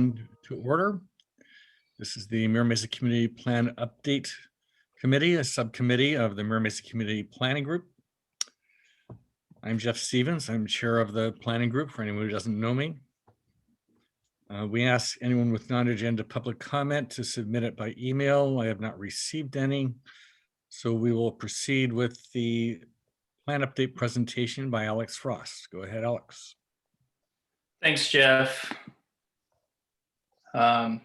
To order. This is the Mira Mesa Community Plan Update Committee, a subcommittee of the Mira Mesa Community Planning Group. I'm Jeff Stevens. I'm chair of the planning group for anyone who doesn't know me. We ask anyone with non-agenda public comment to submit it by email. I have not received any. So we will proceed with the plan update presentation by Alex Frost. Go ahead, Alex. Thanks, Jeff. Hi,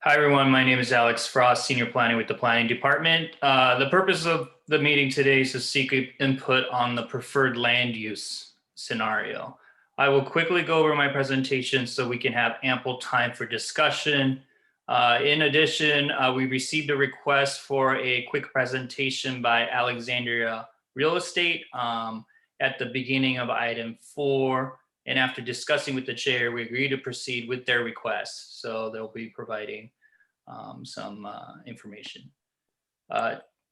everyone. My name is Alex Frost, Senior Planning with the Planning Department. The purpose of the meeting today is to seek input on the preferred land use scenario. I will quickly go over my presentation so we can have ample time for discussion. In addition, we received a request for a quick presentation by Alexandria Real Estate at the beginning of item 4. And after discussing with the chair, we agreed to proceed with their request. So they'll be providing some information.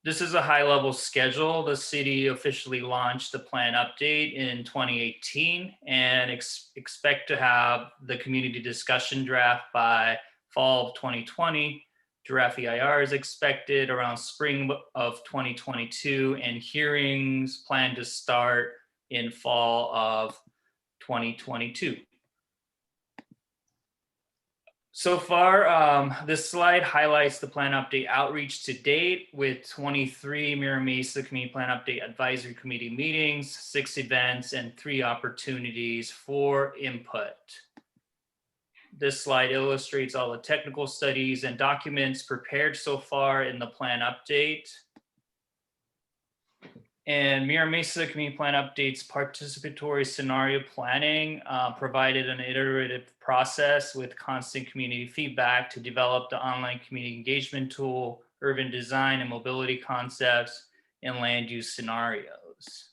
This is a high-level schedule. The city officially launched the plan update in 2018 and expect to have the community discussion draft by fall of 2020. Draft EIR is expected around spring of 2022, and hearings planned to start in fall of 2022. So far, this slide highlights the plan update outreach to date with 23 Mira Mesa Community Plan Update Advisory Committee meetings, 6 events, and 3 opportunities for input. This slide illustrates all the technical studies and documents prepared so far in the plan update. And Mira Mesa Community Plan Update's participatory scenario planning provided an iterative process with constant community feedback to develop the online community engagement tool, urban design and mobility concepts, and land use scenarios.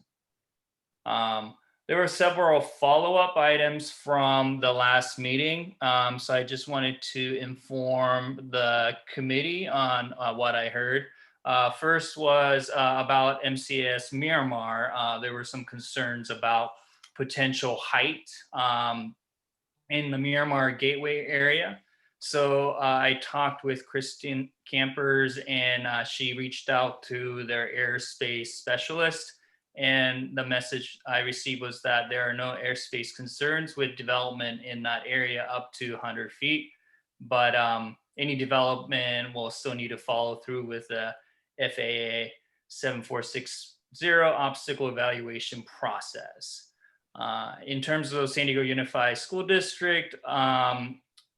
There were several follow-up items from the last meeting, so I just wanted to inform the committee on what I heard. First was about MCAS Miramar. There were some concerns about potential height in the Miramar Gateway area. So I talked with Christine Campers, and she reached out to their airspace specialist. And the message I received was that there are no airspace concerns with development in that area up to 100 feet. But any development will still need to follow through with the FAA 7460 obstacle evaluation process. In terms of San Diego Unified School District,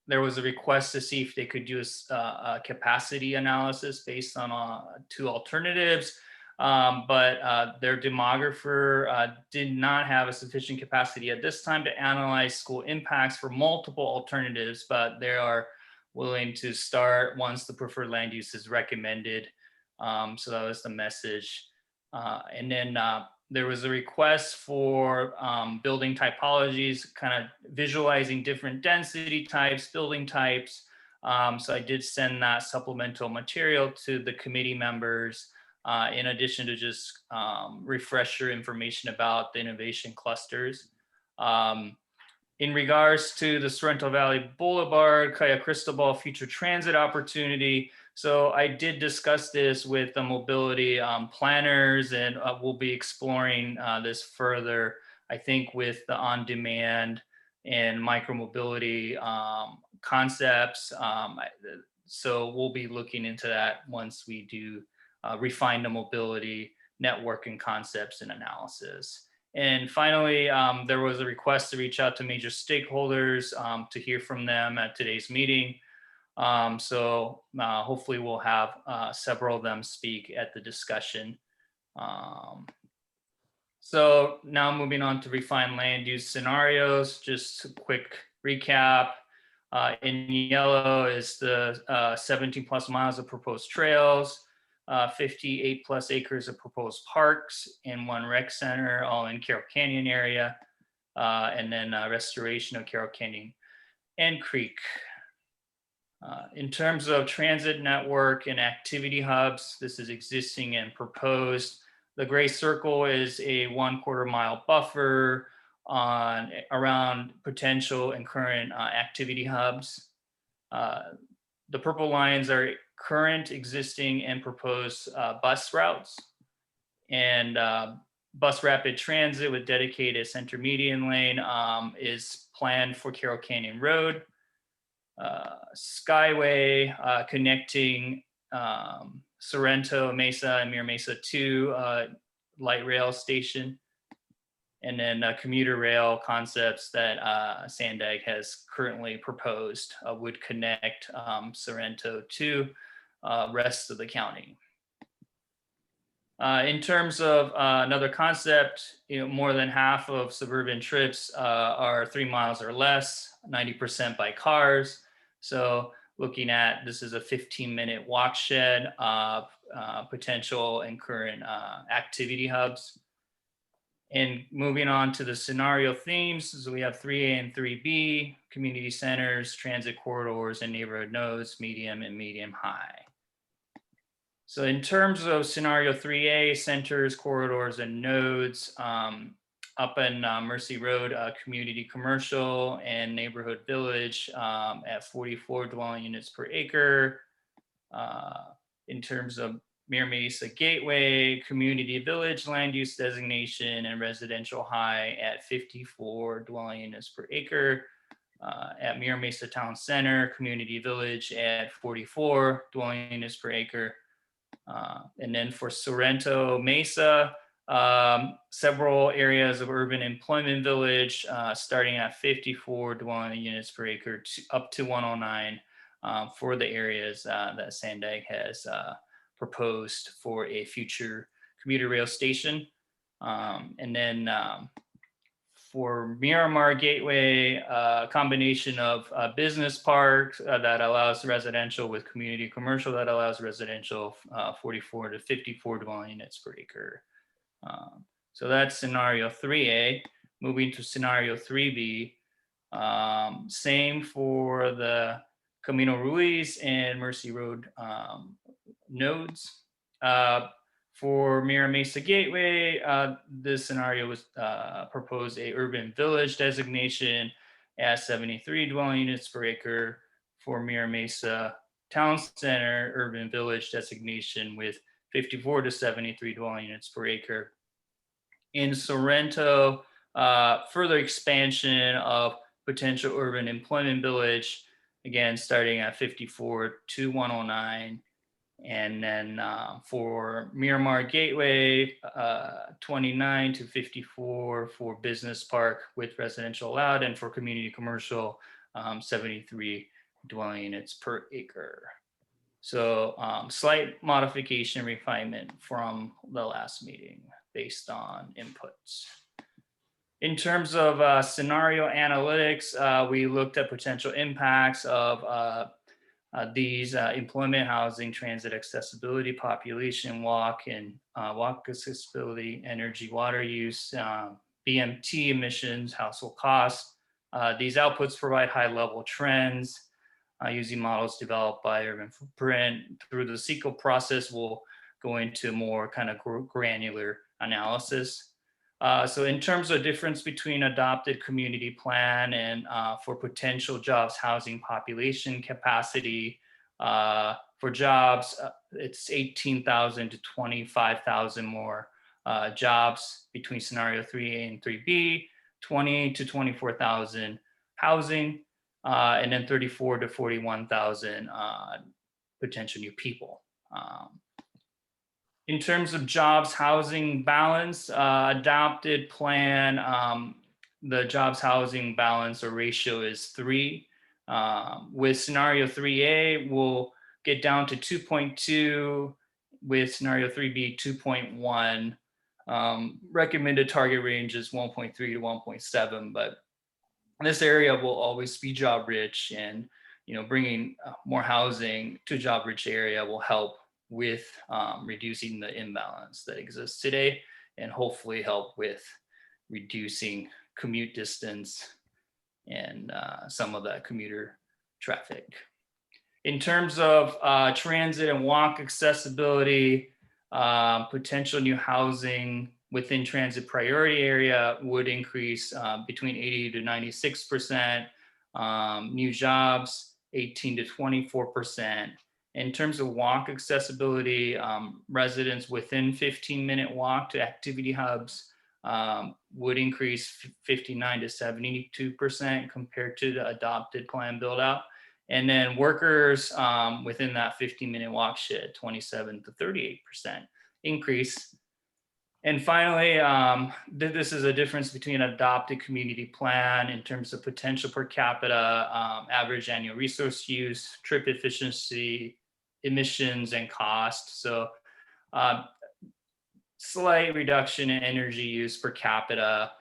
there was a request to see if they could do a capacity analysis based on 2 alternatives, but their demographer did not have a sufficient capacity at this time to analyze school impacts for multiple alternatives, but they are willing to start once the preferred land use is recommended. So that was the message. And then there was a request for building typologies, kind of visualizing different density types, building types. So I did send that supplemental material to the committee members, in addition to just refresher information about the innovation clusters. In regards to the Sorrento Valley Boulevard, Cayo Cristobal future transit opportunity, so I did discuss this with the mobility planners, and we'll be exploring this further, I think, with the on-demand and micromobility concepts. So we'll be looking into that once we do refine the mobility networking concepts and analysis. And finally, there was a request to reach out to major stakeholders to hear from them at today's meeting. So hopefully we'll have several of them speak at the discussion. So now moving on to refine land use scenarios, just a quick recap. In yellow is the 17 plus miles of proposed trails, 58 plus acres of proposed parks, and 1 rec center, all in Carroll Canyon area, and then restoration of Carroll Canyon and Creek. In terms of transit network and activity hubs, this is existing and proposed. The gray circle is a 1/4 mile buffer on around potential and current activity hubs. The purple lines are current, existing, and proposed bus routes. And bus rapid transit with dedicated center median lane is planned for Carroll Canyon Road. Skyway connecting Sorrento, Mesa, and Mira Mesa to light rail station. And then commuter rail concepts that Sandag has currently proposed would connect Sorrento to rest of the county. In terms of another concept, more than half of suburban trips are 3 miles or less, 90% by cars. So looking at this is a 15-minute walk shed, potential and current activity hubs. And moving on to the scenario themes, so we have 3A and 3B, community centers, transit corridors, and neighborhood nodes, medium and medium high. So in terms of scenario 3A, centers, corridors, and nodes, up in Mercy Road, community commercial and neighborhood village at 44 dwelling units per acre. In terms of Mira Mesa Gateway, community village land use designation and residential high at 54 dwelling units per acre. At Mira Mesa Town Center, community village at 44 dwelling units per acre. And then for Sorrento Mesa, several areas of urban employment village, starting at 54 dwelling units per acre up to 109 for the areas that Sandag has proposed for a future commuter rail station. And then for Miramar Gateway, a combination of business parks that allows residential with community commercial that allows residential 44 to 54 dwelling units per acre. So that's scenario 3A. Moving to scenario 3B, same for the Camino Ruiz and Mercy Road nodes. For Mira Mesa Gateway, this scenario was proposed a urban village designation at 73 dwelling units per acre. For Mira Mesa Town Center, urban village designation with 54 to 73 dwelling units per acre. In Sorrento, further expansion of potential urban employment village, again, starting at 54 to 109. And then for Miramar Gateway, 29 to 54 for business park with residential allowed, and for community commercial, 73 dwelling units per acre. So slight modification refinement from the last meeting based on inputs. In terms of scenario analytics, we looked at potential impacts of these employment, housing, transit accessibility, population, walk accessibility, energy, water use, BMT emissions, household costs. These outputs provide high-level trends using models developed by Urban Footprint. Through the SQL process, we'll go into more kind of granular analysis. So in terms of difference between adopted community plan and for potential jobs, housing, population capacity, for jobs, it's 18,000 to 25,000 more jobs between scenario 3A and 3B, 20 to 24,000 housing, and then 34 to 41,000 potential new people. In terms of jobs housing balance, adopted plan, the jobs housing balance or ratio is 3. With scenario 3A, we'll get down to 2.2. With scenario 3B, 2.1. Recommended target range is 1.3 to 1.7, but this area will always be job rich, and bringing more housing to a job rich area will help with reducing the imbalance that exists today, and hopefully help with reducing commute distance and some of that commuter traffic. In terms of transit and walk accessibility, potential new housing within transit priority area would increase between 80 to 96%. New jobs 18 to 24%. In terms of walk accessibility, residents within 15-minute walk to activity hubs would increase 59 to 72% compared to the adopted plan build out. And then workers within that 15-minute walk shed, 27 to 38% increase. And finally, this is a difference between adopted community plan in terms of potential per capita, average annual resource use, trip efficiency, emissions, and cost. So slight reduction in energy use per capita,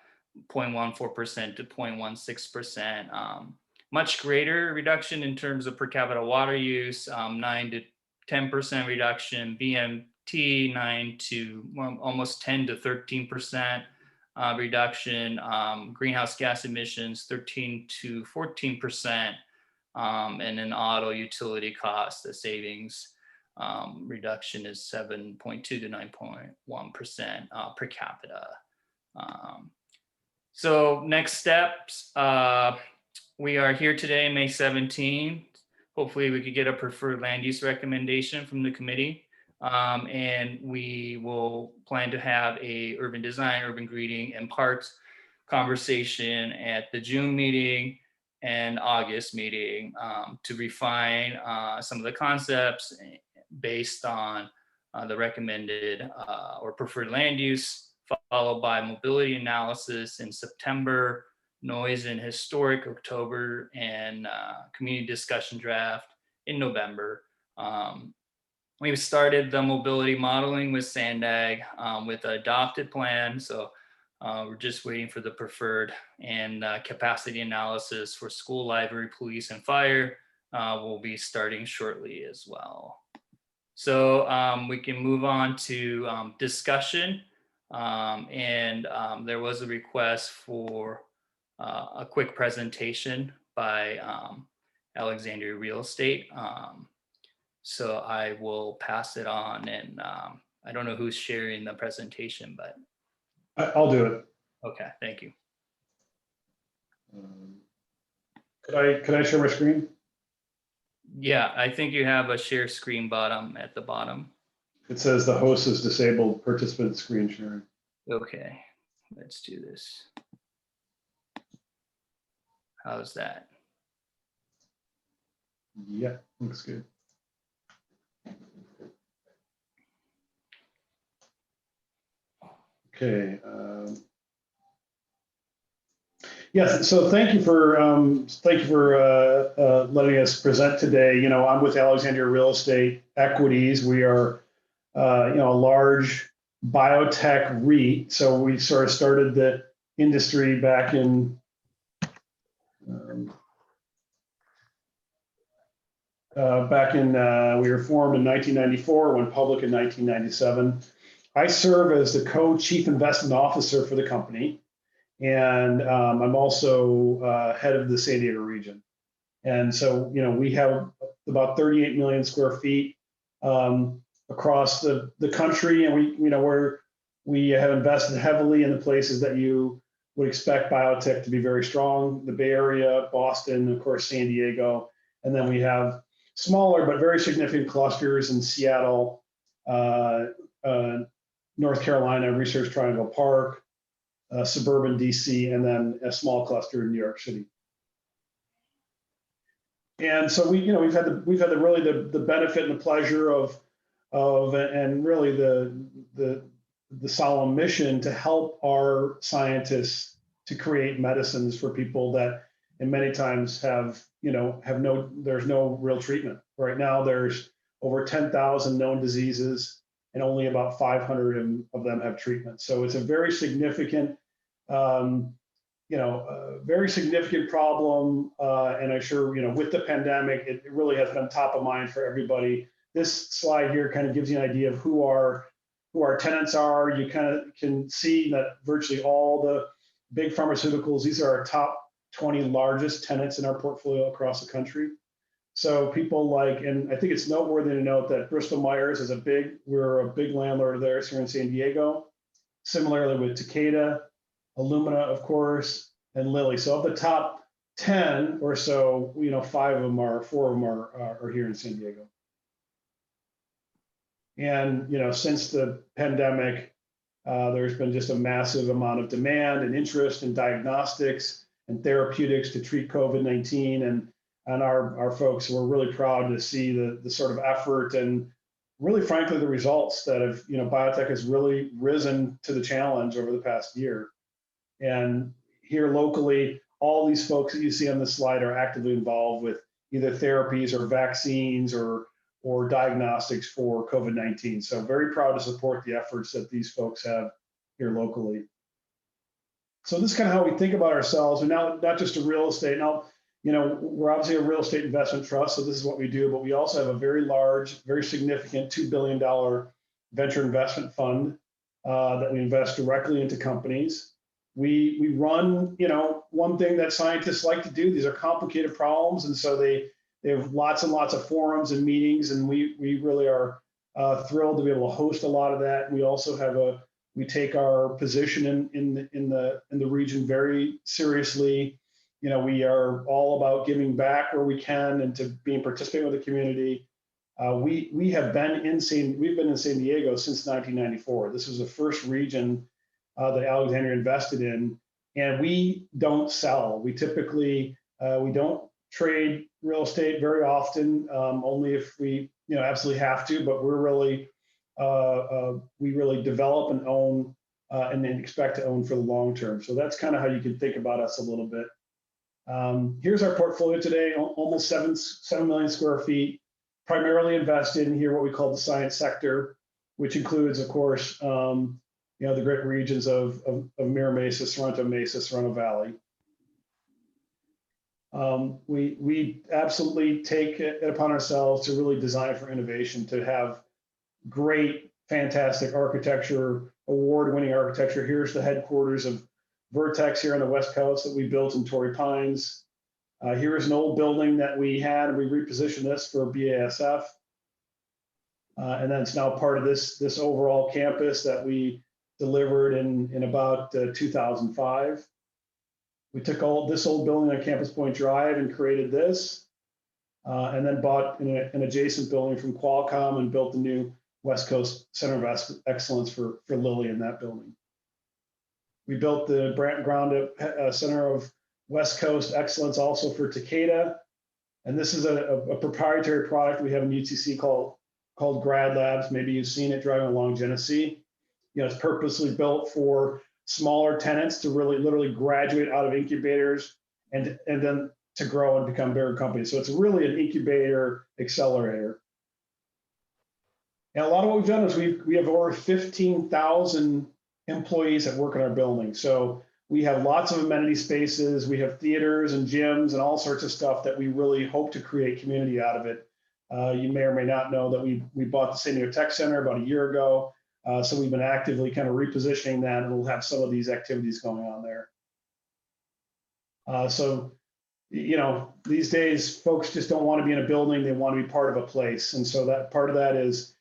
0.14% to 0.16%. Much greater reduction in terms of per capita water use, 9 to 10% reduction, BMT 9 to almost 10 to 13% reduction, greenhouse gas emissions 13 to 14%, and then auto utility costs, the savings reduction is 7.2 to 9.1% per capita. So next steps, we are here today, May 17th. Hopefully we could get a preferred land use recommendation from the committee. And we will plan to have a urban design, urban greeting, and parks conversation at the June meeting and August meeting to refine some of the concepts based on the recommended or preferred land use, followed by mobility analysis in September, noise and historic October, and community discussion draft in November. We've started the mobility modeling with Sandag with an adopted plan. So we're just waiting for the preferred, and capacity analysis for school, library, police, and fire will be starting shortly as well. So we can move on to discussion. There was a request for a quick presentation by Alexandria Real Estate. So I will pass it on, and I don't know who's sharing the presentation, but I'll do it. okay, thank you. Could I share my screen? Yeah, I think you have a share screen button at the bottom. It says the host is disabled, participant screen sharing. Okay, let's do this. How's that? Yeah, looks good. Okay. Yes, so thank you for letting us present today. You know, I'm with Alexandria Real Estate Equities. We are, a large biotech REIT. So we sort of started the industry back in we were formed in 1994, went public in 1997. I serve as the co-chief investment officer for the company. And I'm also head of the San Diego region. And so, we have about 38 million square feet across the country. And we have invested heavily in the places that you would expect biotech to be very strong: the Bay Area, Boston, of course, San Diego. And then we have smaller but very significant clusters in Seattle, North Carolina, Research Triangle Park, suburban DC, and then a small cluster in New York City. And so we've had the benefit and the pleasure of and really the solemn mission to help our scientists to create medicines for people that, and many times there's no real treatment. Right now, there's over 10,000 known diseases, and only about 500 of them have treatment. So it's a very significant, problem. And I'm sure, with the pandemic, it really has been top of mind for everybody. This slide here kind of gives you an idea of who our tenants are. You kind of can see that virtually all the big pharmaceuticals, these are our top 20 largest tenants in our portfolio across the country. So people like, and I think it's noteworthy to note that Bristol Myers is we're a big landlord of theirs here in San Diego. Similarly with Takeda, Illumina, of course, and Lilly. So of the top 10 or so, 4 of them are here in San Diego. And, since the pandemic, there's been just a massive amount of demand and interest in diagnostics and therapeutics to treat COVID-19. And our folks were really proud to see the sort of effort and really, frankly, the results that have, biotech has really risen to the challenge over the past year. And here locally, all these folks that you see on this slide are actively involved with either therapies or vaccines or diagnostics for COVID-19. So very proud to support the efforts that these folks have here locally. So this is kind of how we think about ourselves. And now, not just a real estate. Now, we're obviously a real estate investment trust, so this is what we do, but we also have a very large, very significant $2 billion venture investment fund that we invest directly into companies. We run, one thing that scientists like to do. These are complicated problems, and so they have lots and lots of forums and meetings, and we really are thrilled to be able to host a lot of that. We also have we take our position in the region very seriously. We are all about giving back where we can and to being participating with the community. We've been in San Diego since 1994. This was the first region that Alexandria invested in, and we don't sell. We typically we don't trade real estate very often, only if we absolutely have to. But we're really we really develop and own and then expect to own for the long term. So that's kind of how you can think about us a little bit. Here's our portfolio today, almost 7 million square feet, primarily invested in here what we call the science sector, which includes, of course, the great regions of Mira Mesa, Sorrento Mesa, Sorrento Valley. We absolutely take it upon ourselves to really design for innovation, to have great, fantastic architecture, award-winning architecture. Here's the headquarters of Vertex here on the West Coast that we built in Torrey Pines. Here is an old building that we had, and we repositioned this for BASF. And then it's now part of this overall campus that we delivered in about 2005. We took this old building on Campus Point Drive and created this, and then bought an adjacent building from Qualcomm and built the new West Coast Center of Excellence for Lilly in that building. We built the ground up Center of West Coast Excellence also for Takeda. And this is a proprietary product we have in UTC called Grad Labs. Maybe you've seen it driving along Genesee. It's purposely built for smaller tenants to really literally graduate out of incubators and then to grow and become bigger companies. So it's really an incubator accelerator. And a lot of what we've done is we have over 15,000 employees that work in our building. So we have lots of amenity spaces. We have theaters and gyms and all sorts of stuff that we really hope to create community out of it. You may or may not know that we bought the San Diego Tech Center about a year ago. So we've been actively kind of repositioning that, and we'll have some of these activities going on there. So these days, folks just don't want to be in a building. They want to be part of a place. And so that part of that is,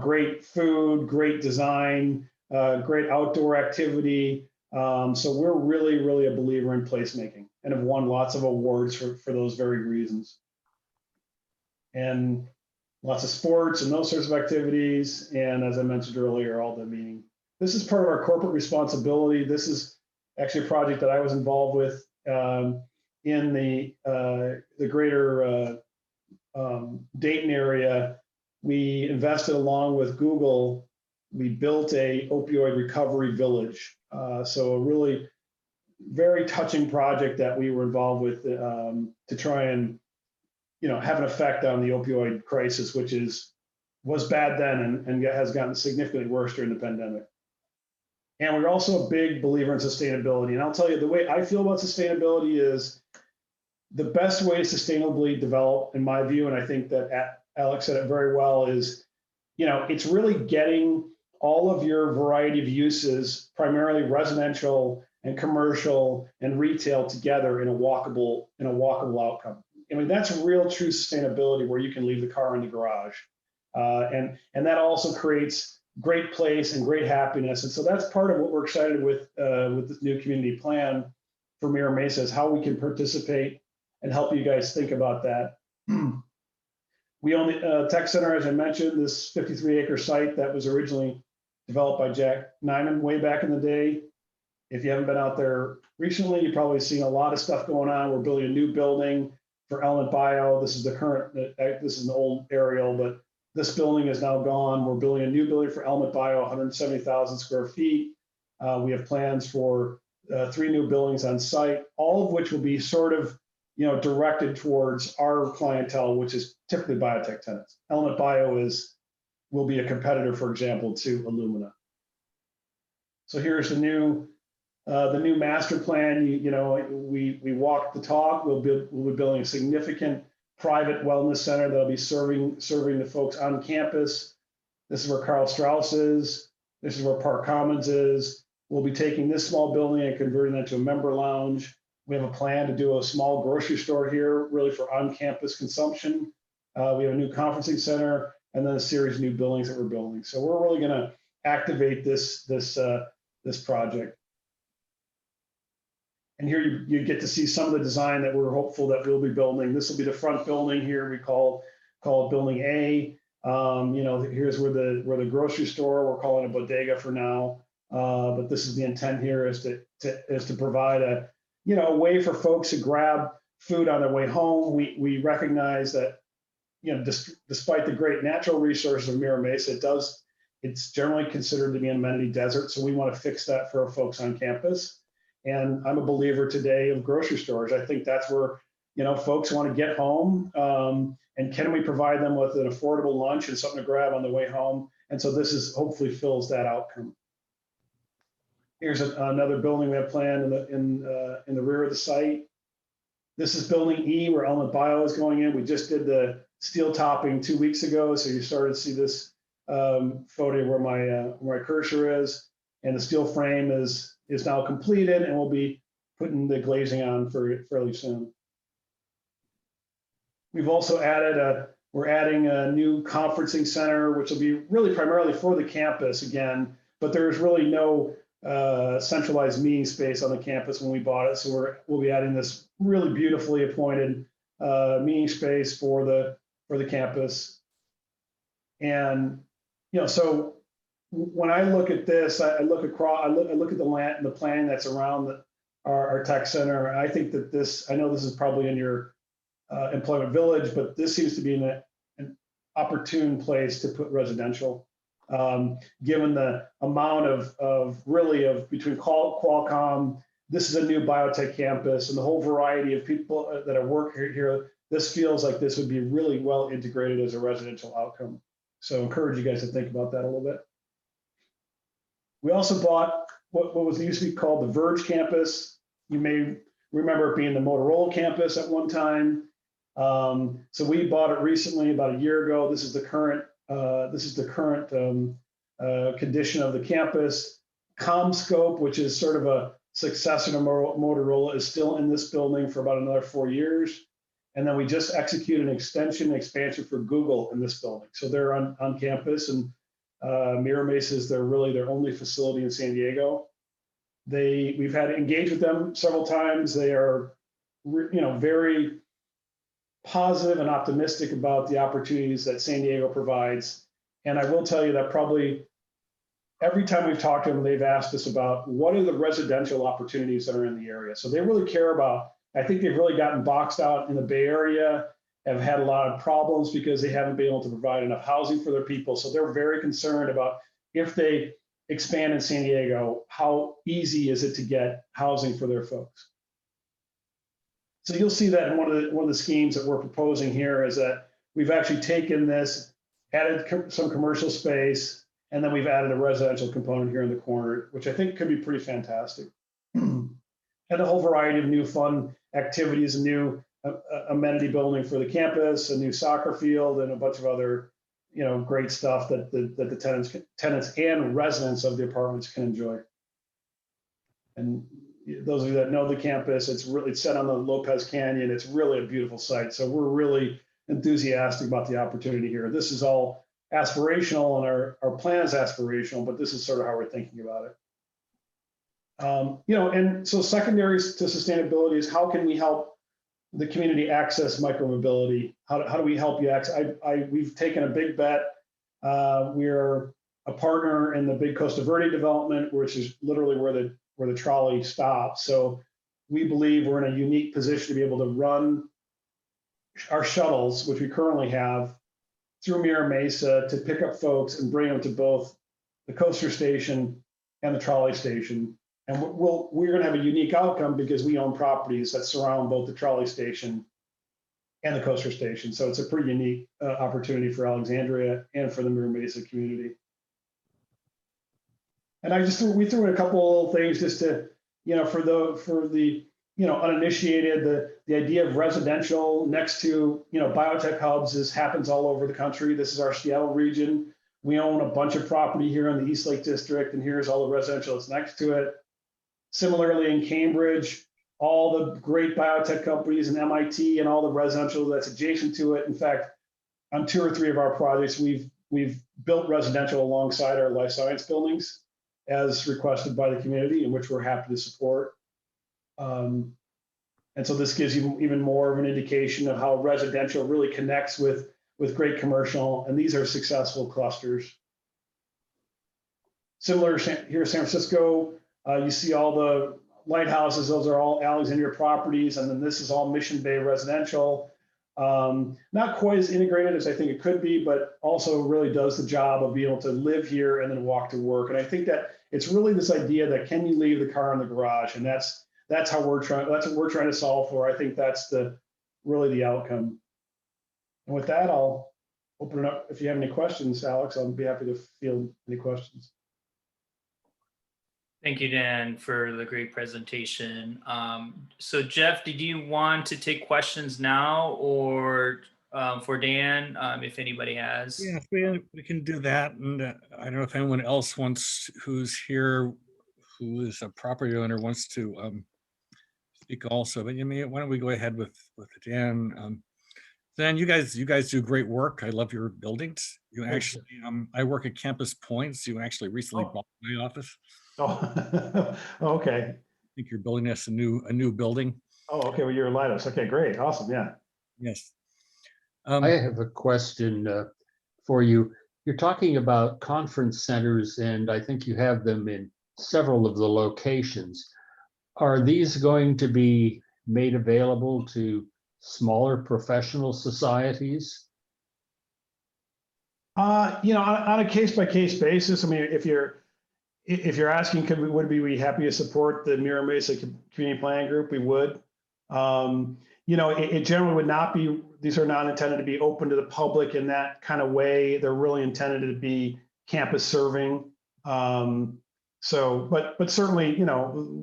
great food, great design, great outdoor activity. So we're really, really a believer in placemaking and have won lots of awards for those very reasons. And lots of sports and those sorts of activities. And as I mentioned earlier, all the meeting. This is part of our corporate responsibility. This is actually a project that I was involved with in the greater Dayton area. We invested along with Google. We built a opioid recovery village. So a really very touching project that we were involved with to try and have an effect on the opioid crisis, which was bad then and has gotten significantly worse during the pandemic. And we're also a big believer in sustainability. And I'll tell you, the way I feel about sustainability is the best way to sustainably develop, in my view, and I think that Alex said it very well, is it's really getting all of your variety of uses, primarily residential and commercial and retail, together in a walkable outcome. I mean, that's real true sustainability, where you can leave the car in the garage. And that also creates great place and great happiness. And so that's part of what we're excited with this new community plan for Mira Mesa, is how we can participate and help you guys think about that. We own the tech center, as I mentioned, this 53-acre site that was originally developed by Jack Nyman way back in the day. If you haven't been out there recently, you've probably seen a lot of stuff going on. We're building a new building for Element Bio. This is the current, this is an old aerial, but this building is now gone. We're building a new building for Element Bio, 170,000 square feet. We have plans for 3 new buildings on site, all of which will be sort of, directed towards our clientele, which is typically biotech tenants. Element Bio will be a competitor, for example, to Illumina. So here's the new master plan. We walked the talk. We'll be building a significant private wellness center that'll be serving the folks on campus. This is where Carl Strauss is. This is where Park Commons is. We'll be taking this small building and converting that to a member lounge. We have a plan to do a small grocery store here, really for on-campus consumption. We have a new conferencing center, and then a series of new buildings that we're building. So we're really going to activate this project. And here you get to see some of the design that we're hopeful that we'll be building. This will be the front building here. We call it Building A. Here's where the grocery store. We're calling it bodega for now. But this is the intent here is to provide a way for folks to grab food on their way home. We recognize that despite the great natural resources of Mira Mesa, it's generally considered to be an amenity desert. So we want to fix that for our folks on campus. And I'm a believer today of grocery stores. I think that's where folks want to get home. And can we provide them with an affordable lunch and something to grab on the way home? And so this hopefully fills that outcome. Here's another building we have planned in the rear of the site. This is Building E, where Element Bio is going in. We just did the steel topping 2 weeks ago, so you started to see this photo where my cursor is, and the steel frame is now completed, and we'll be putting the glazing on fairly soon. We've also we're adding a new conferencing center, which will be really primarily for the campus again, but there's really no centralized meeting space on the campus when we bought it. So we'll be adding this really beautifully appointed meeting space for the campus. And so when I look at this, I look across, I look at the land and the planning that's around our tech center. And I think that I know this is probably in your employment village, but this seems to be an opportune place to put residential. Given the amount of between Qualcomm, this is a new biotech campus, and the whole variety of people that are working here, this feels like this would be really well integrated as a residential outcome. So I encourage you guys to think about that a little bit. We also bought what was used to be called the Verge campus. You may remember it being the Motorola campus at one time. So we bought it recently, about a year ago. This is the current condition of the campus. CommScope, which is sort of a successor to Motorola, is still in this building for about another 4 years. And then we just executed an expansion for Google in this building. So they're on campus, and Mira Mesa is their only facility in San Diego. We've had to engage with them several times. They are, very positive and optimistic about the opportunities that San Diego provides. And I will tell you that probably every time we've talked to them, they've asked us about what are the residential opportunities that are in the area. So they really care about, I think they've really gotten boxed out in the Bay Area, have had a lot of problems because they haven't been able to provide enough housing for their people. So they're very concerned about if they expand in San Diego, how easy is it to get housing for their folks? So you'll see that in one of the schemes that we're proposing here is that we've actually taken this, added some commercial space, and then we've added a residential component here in the corner, which I think could be pretty fantastic. And a whole variety of new fun activities, a new amenity building for the campus, a new soccer field, and a bunch of other, great stuff that the tenants and residents of the apartments can enjoy. And those of you that know the campus, it's set on the Lopez Canyon. It's really a beautiful site. So we're really enthusiastic about the opportunity here. This is all aspirational, and our plan is aspirational, but this is sort of how we're thinking about it. And so secondary to sustainability is how can we help the community access micromobility. How do we help you access? We've taken a big bet. We're a partner in the big Costa Verde development, which is literally where the trolley stops. So we believe we're in a unique position to be able to run our shuttles, which we currently have, through Mira Mesa to pick up folks and bring them to both the coaster station and the trolley station. And we're going to have a unique outcome because we own properties that surround both the trolley station and the coaster station. So it's a pretty unique opportunity for Alexandria and for the Mira Mesa community. And we threw in a couple of things just to, for the uninitiated, the idea of residential next to, biotech hubs happens all over the country. This is our Seattle region. We own a bunch of property here in the East Lake District, and here's all the residential that's next to it. Similarly, in Cambridge, all the great biotech companies and MIT and all the residential that's adjacent to it. In fact, on 2 or 3 of our projects, we've built residential alongside our life science buildings as requested by the community, in which we're happy to support. And so this gives you even more of an indication of how residential really connects with great commercial, and these are successful clusters. Similar here in San Francisco, you see all the lighthouses, those are all Alexandria properties, and then this is all Mission Bay residential. Not quite as integrated as I think it could be, but also really does the job of being able to live here and then walk to work. And I think that it's really this idea that can you leave the car in the garage, and that's what we're trying to solve for. I think that's really the outcome. And with that, I'll open it up. If you have any questions, Alex, I'll be happy to field any questions. Thank you, Dan, for the great presentation. So Jeff, did you want to take questions now or for Dan, if anybody has? Yeah, we can do that. And I don't know if anyone else who's here, who is a property owner, wants to speak also. But why don't we go ahead with Dan? Dan, you guys do great work. I love your buildings. You actually, I work at Campus Points. You actually recently bought my office. Oh, okay. I think you're building us a new building. Oh, okay. Well, you're in Leidos. Okay, great. Awesome. Yeah. Yes. I have a question for you. You're talking about conference centers, and I think you have them in several of the locations. Are these going to be made available to smaller professional societies? On a case-by-case basis. I mean, if you're asking, would we be happy to support the Mira Mesa Community Planning Group? We would. It generally would not be. These are not intended to be open to the public in that kind of way. They're really intended to be campus serving. But certainly,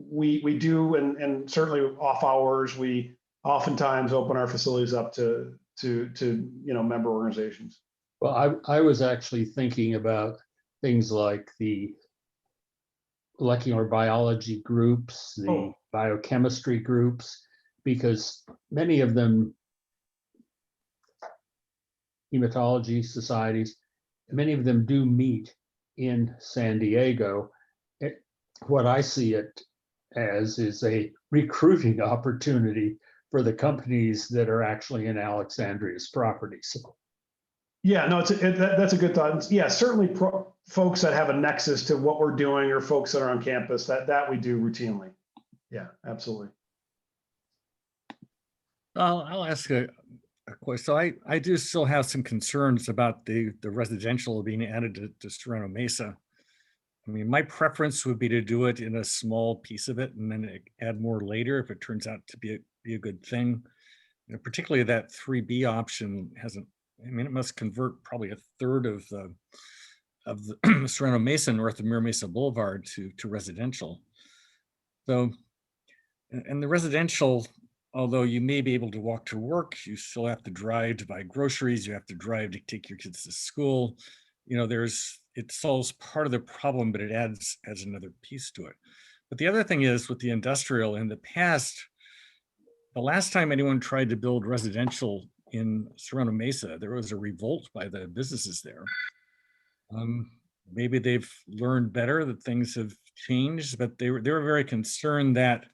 we do, and certainly off hours, we oftentimes open our facilities up to member organizations. Well, I was actually thinking about things like the molecular biology groups, the biochemistry groups, because many of them, hematology societies, many of them do meet in San Diego. What I see it as is a recruiting opportunity for the companies that are actually in Alexandria's properties. Yeah, no, that's a good thought. Yeah, certainly folks that have a nexus to what we're doing, or folks that are on campus, that we do routinely. Yeah, absolutely. I'll ask a question. So I do still have some concerns about the residential being added to Serrano Mesa. I mean, my preference would be to do it in a small piece of it and then add more later if it turns out to be a good thing. Particularly that 3B option hasn't. I mean, it must convert probably a third of the Serrano Mesa north of Mira Mesa Boulevard to residential. So, and the residential, although you may be able to walk to work, you still have to drive to buy groceries. You have to drive to take your kids to school. It solves part of the problem, but it adds another piece to it. But the other thing is with the industrial, in the past, the last time anyone tried to build residential in Serrano Mesa, there was a revolt by the businesses there. Maybe they've learned better, that things have changed, but they were very concerned that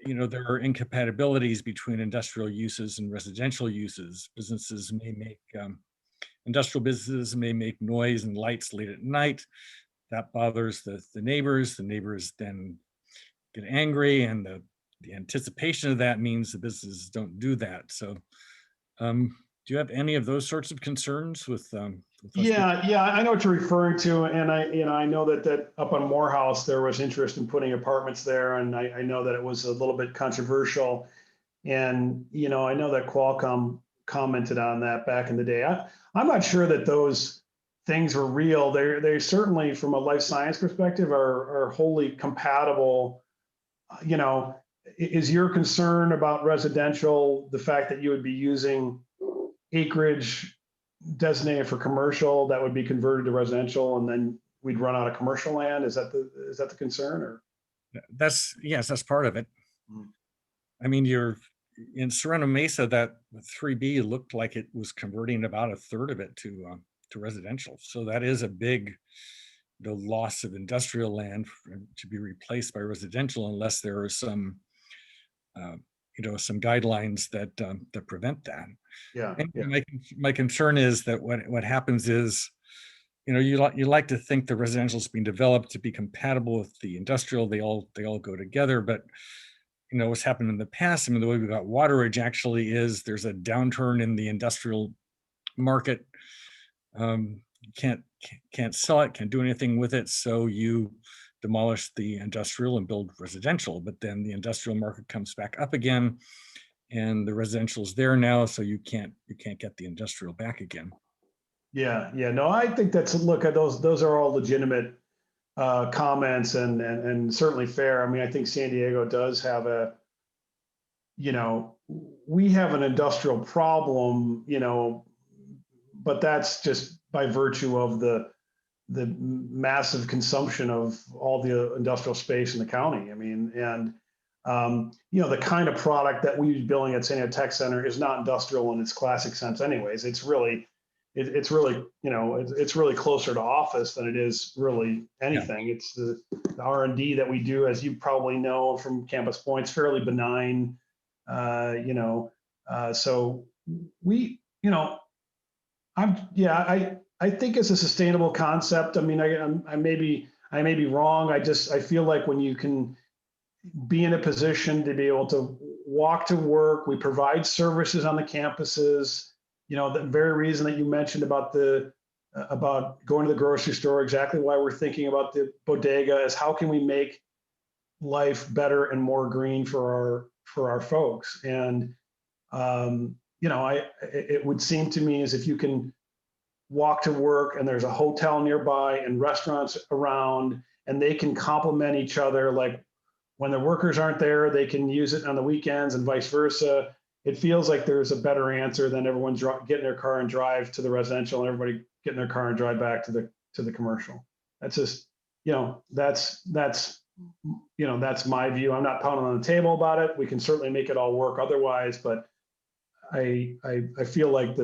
there are incompatibilities between industrial uses and residential uses. Industrial businesses may make noise and lights late at night. That bothers the neighbors. The neighbors then get angry, and the anticipation of that means the businesses don't do that. So do you have any of those sorts of concerns with us? Yeah, I know what you're referring to, and I know that up on Morehouse there was interest in putting apartments there, and I know that it was a little bit controversial, and I know that Qualcomm commented on that back in the day. I'm not sure that those things were real. They certainly, from a life science perspective, are wholly compatible. Is your concern about residential the fact that you would be using acreage designated for commercial that would be converted to residential, and then we'd run out of commercial land? Is that the concern? Or Yes, that's part of it. I mean, you're in Sorrento Mesa, that 3B looked like it was converting about a third of it to residential. So that is a big loss of industrial land to be replaced by residential, unless there are some some guidelines that prevent that. yeah, And yeah, my concern is that what happens is, you like to think the residential is being developed to be compatible with the industrial. They all go together, but what's happened in the past, the way we got Wateridge actually is there's a downturn in the industrial market. You can't sell it, can't do anything with it, so you demolish the industrial and build residential. But then the industrial market comes back up again, and the residential is there now, so you can't get the industrial back again. yeah. No, I think look at those are all legitimate comments and certainly fair. I mean, I think San Diego does have we have an industrial problem, but that's just by virtue of the massive consumption of all the industrial space in the county. I mean, and the kind of product that we use building at San Diego Tech Center is not industrial in its classic sense anyways. It's really closer to office than it is really anything. Yeah. It's the R&D that we do, as you probably know from Campus Point's fairly benign. So we, I think it's a sustainable concept. I mean, I may be wrong. I feel like when you can be in a position to be able to walk to work, we provide services on the campuses. The very reason that you mentioned about going to the grocery store, exactly why we're thinking about the bodega is how can we make life better and more green for our folks. And it would seem to me as if you can walk to work and there's a hotel nearby and restaurants around, and they can complement each other. Like when the workers aren't there, they can use it on the weekends and vice versa. It feels like there's a better answer than everyone's getting their car and drive to the residential and everybody getting their car and drive back to the commercial. That's just, that's my view. I'm not pounding on the table about it. We can certainly make it all work otherwise, but I feel like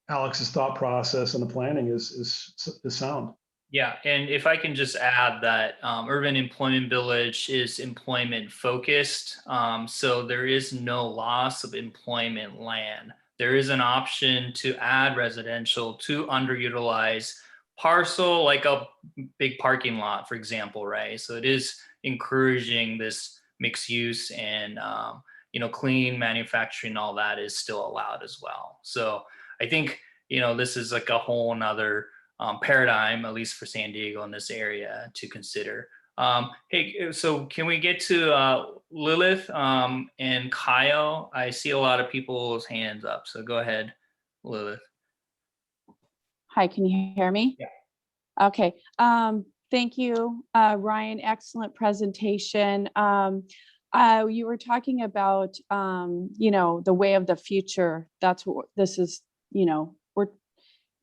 Alex's thought process and the planning is sound. Yeah, and if I can just add that Urban Employment Village is employment focused, so there is no loss of employment land. There is an option to add residential to underutilized parcel, like a big parking lot, for example, right? So it is encouraging this mixed use, and clean manufacturing, all that is still allowed as well. So I think this is like a whole nother paradigm, at least for San Diego in this area, to consider. Hey, so can we get to Lilith and Kyle? I see a lot of people's hands up, so go ahead, Lilith. Hi, can you hear me? Yeah. Okay. Thank you, Ryan. Excellent presentation. You were talking about, the way of the future. That's what this is, we're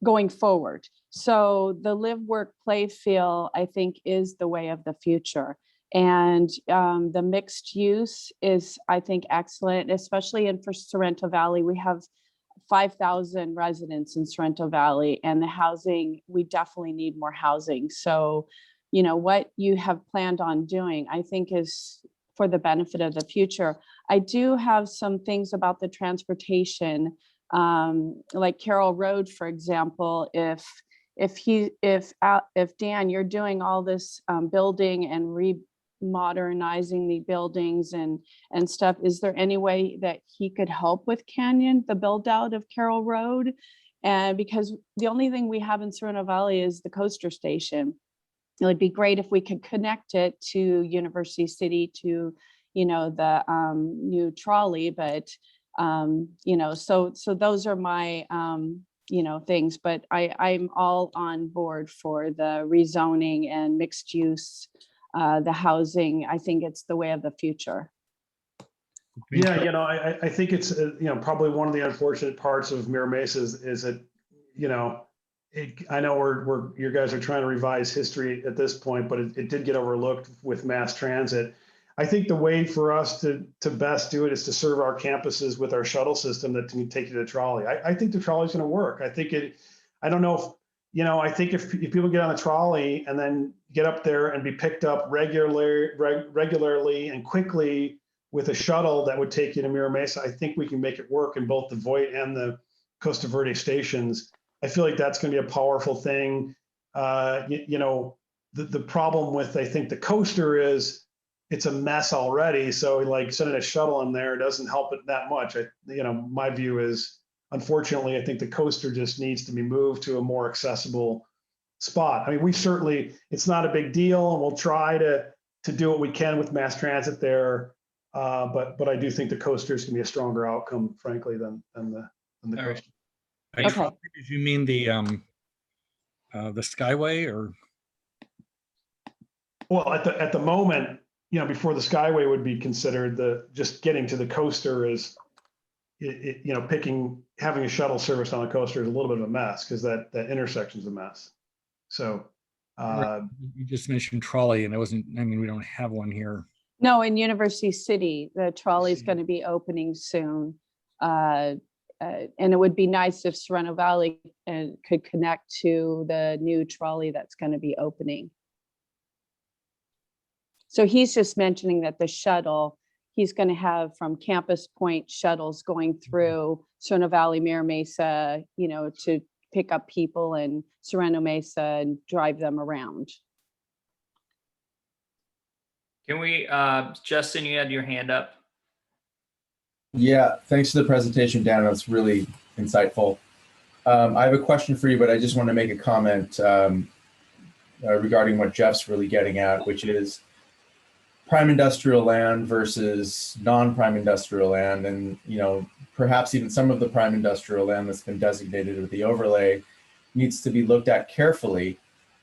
going forward. So the live, work, play, feel, I think, is the way of the future. And the mixed use is, I think, excellent, especially for Sorrento Valley. We have 5,000 residents in Sorrento Valley, and the housing, we definitely need more housing. So, what you have planned on doing, I think, is for the benefit of the future. I do have some things about the transportation, like Carroll Road, for example. If Dan, you're doing all this building and modernizing the buildings and stuff, is there any way that he could help with Canyon, the build out of Carroll Road? And because the only thing we have in Sereno Valley is the coaster station. It would be great if we could connect it to University City, to, the new trolley, but, so those are my, things, but I'm all on board for the rezoning and mixed use, the housing. I think it's the way of the future. Yeah, I think it's, probably one of the unfortunate parts of Mira Mesa is that, I know you guys are trying to revise history at this point, but it did get overlooked with mass transit. I think the way for us to best do it is to serve our campuses with our shuttle system that can take you to the trolley. I think the trolley is going to work. I don't know if, I think if people get on the trolley and then get up there and be picked up regularly and quickly with a shuttle that would take you to Mira Mesa, I think we can make it work in both the Voight and the Costa Verde stations. I feel like that's going to be a powerful thing. The problem with, I think, the coaster is it's a mess already. So like sending a shuttle in there doesn't help it that much. My view is, unfortunately, I think the coaster just needs to be moved to a more accessible spot. I mean, it's not a big deal, and we'll try to do what we can with mass transit there. But I do think the coaster is going to be a stronger outcome, frankly, than the All right. coaster. By Okay. trolley, did you mean the Skyway or? Well, at the moment, before the Skyway would be considered, just getting to the coaster is, having a shuttle service on the coaster is a little bit of a mess because that intersection's a mess. So You just mentioned trolley, and we don't have one here. No, in University City, the trolley is going to be opening soon. And it would be nice if Sereno Valley could connect to the new trolley that's going to be opening. So he's just mentioning that the shuttle, he's going to have from Campus Point shuttles going through Sereno Valley, Mira Mesa, to pick up people in Sereno Mesa and drive them around. Can we, Justin, you had your hand up. Yeah, thanks for the presentation, Dan. That's really insightful. I have a question for you, but I just want to make a comment regarding what Jeff's really getting at, which is prime industrial land versus non-prime industrial land. And, perhaps even some of the prime industrial land that's been designated with the overlay needs to be looked at carefully.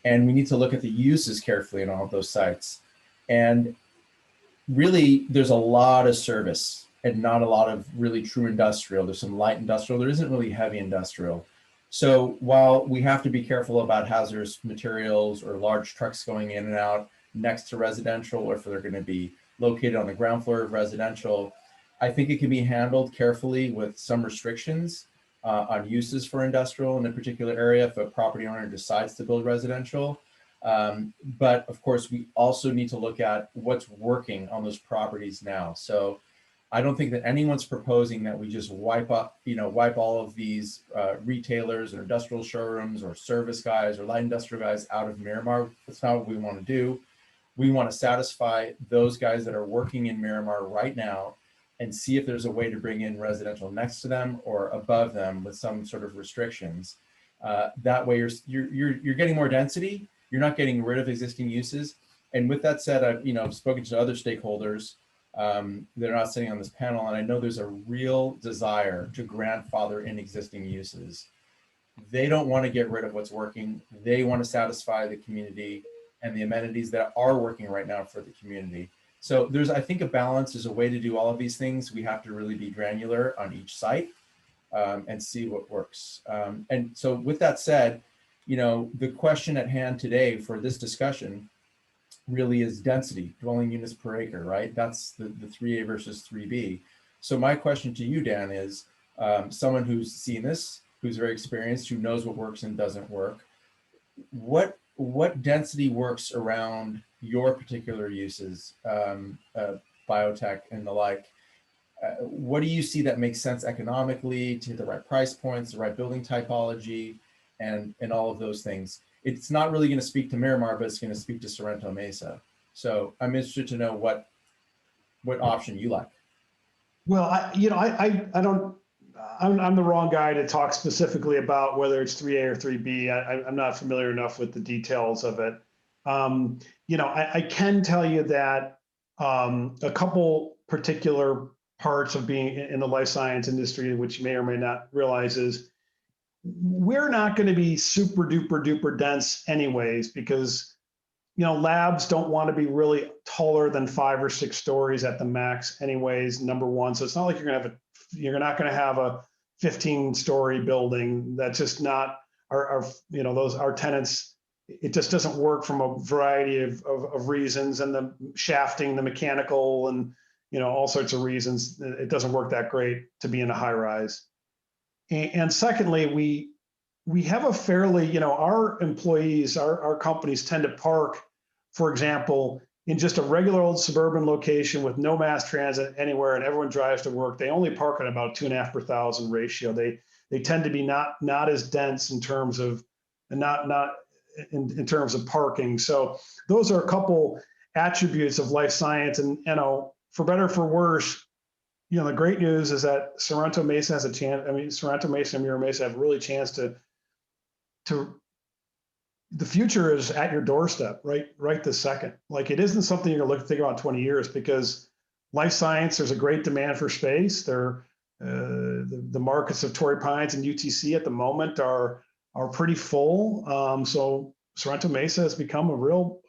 And we need to look at the uses carefully in all of those sites. And really, there's a lot of service and not a lot of really true industrial. There's some light industrial. There isn't really heavy industrial. So while we have to be careful about hazardous materials or large trucks going in and out next to residential, or if they're going to be located on the ground floor of residential, I think it can be handled carefully with some restrictions on uses for industrial in a particular area if a property owner decides to build residential. But of course, we also need to look at what's working on those properties now. So I don't think that anyone's proposing that we just wipe all of these retailers or industrial showrooms or service guys or light industrial guys out of Miramar. That's not what we want to do. We want to satisfy those guys that are working in Miramar right now and see if there's a way to bring in residential next to them or above them with some sort of restrictions. That way you're getting more density. You're not getting rid of existing uses. And with that said, I've spoken to other stakeholders that are not sitting on this panel, and I know there's a real desire to grandfather in existing uses. They don't want to get rid of what's working. They want to satisfy the community and the amenities that are working right now for the community. So there's, I think, a balance. There's a way to do all of these things. We have to really be granular on each site and see what works. And so with that said, the question at hand today for this discussion really is density, dwelling units per acre, right? That's the 3A versus 3B. So my question to you, Dan, is someone who's seen this, who's very experienced, who knows what works and doesn't work, what density works around your particular uses biotech and the like. What do you see that makes sense economically, to hit the right price points, the right building typology, and all of those things? It's not really going to speak to Miramar, but it's going to speak to Sorrento Mesa. So I'm interested to know what option you like. Well, I don't, I'm the wrong guy to talk specifically about whether it's 3A or 3B. I'm not familiar enough with the details of it. I can tell you that a couple particular parts of being in the life science industry, which you may or may not realize, is we're not going to be super duper duper dense anyways, because labs don't want to be really taller than 5 or 6 stories at the max anyways, number one. So it's not like you're not going to have a 15-story building. That's just not our tenants. It just doesn't work from a variety of reasons, and the shafting, the mechanical, and all sorts of reasons. It doesn't work that great to be in a high rise. And secondly, we have a fairly, our employees, our companies tend to park, for example, in just a regular old suburban location with no mass transit anywhere, and everyone drives to work. They only park at about 2.5 per 1,000 ratio. They tend to be not as dense in terms of, in terms of parking. So those are a couple attributes of life science, and for better or for worse, the great news is that Sorrento Mesa has a chance. I mean, Sorrento Mesa and Mira Mesa have really a chance to the future is at your doorstep, right this second. Like, it isn't something you're going to think about in 20 years, because life science, there's a great demand for space. The markets of Torrey Pines and UTC at the moment are pretty full. So Sorrento Mesa has become a real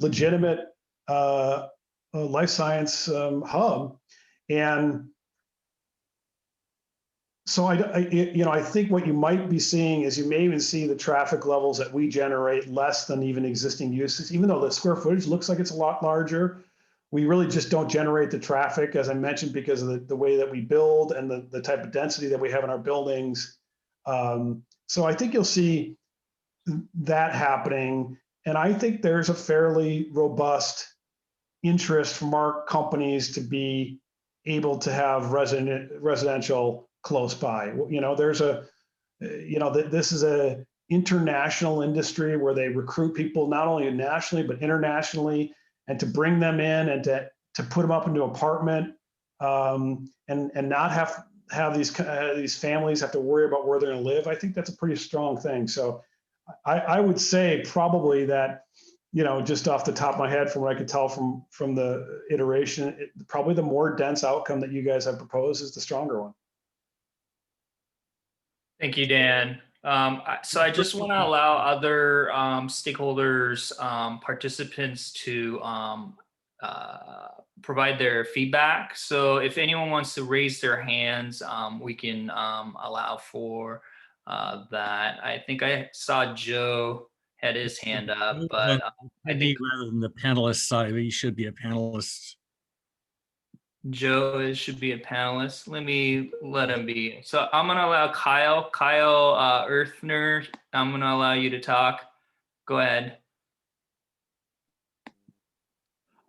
legitimate life science hub. And so I think what you might be seeing is, you may even see the traffic levels that we generate less than even existing uses, even though the square footage looks like it's a lot larger. We really just don't generate the traffic, as I mentioned, because of the way that we build and the type of density that we have in our buildings. So I think you'll see that happening. And I think there's a fairly robust interest from our companies to be able to have residential close by. There's this is a international industry where they recruit people not only nationally but internationally, and to bring them in and to put them up into an apartment, and not have these families have to worry about where they're going to live. I think that's a pretty strong thing. So I would say probably that, just off the top of my head, from what I could tell from the iteration, probably the more dense outcome that you guys have proposed is the stronger one. Thank you, Dan. So I just want to allow other stakeholders, participants to provide their feedback. So if anyone wants to raise their hands, we can allow for that. I think I saw Joe had his hand up, but I think rather than the panelist side, he should be a panelist. Joe should be a panelist. Let him be. So I'm gonna allow Kyle Earthner. I'm gonna allow you to talk. Go ahead.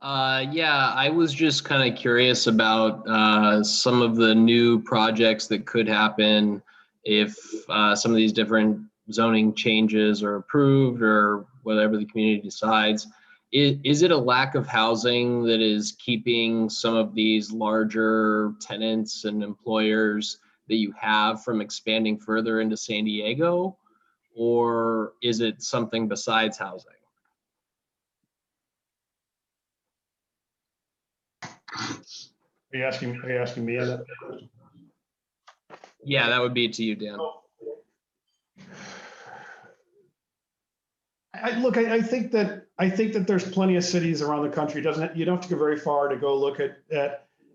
Yeah, I was just kind of curious about some of the new projects that could happen if some of these different zoning changes are approved, or whatever the community decides. Is it a lack of housing that is keeping some of these larger tenants and employers that you have from expanding further into San Diego? Or is it something besides housing? Are you asking me on that? Yeah, that would be to you, Dan. I think that there's plenty of cities around the country. You don't have to go very far to go look at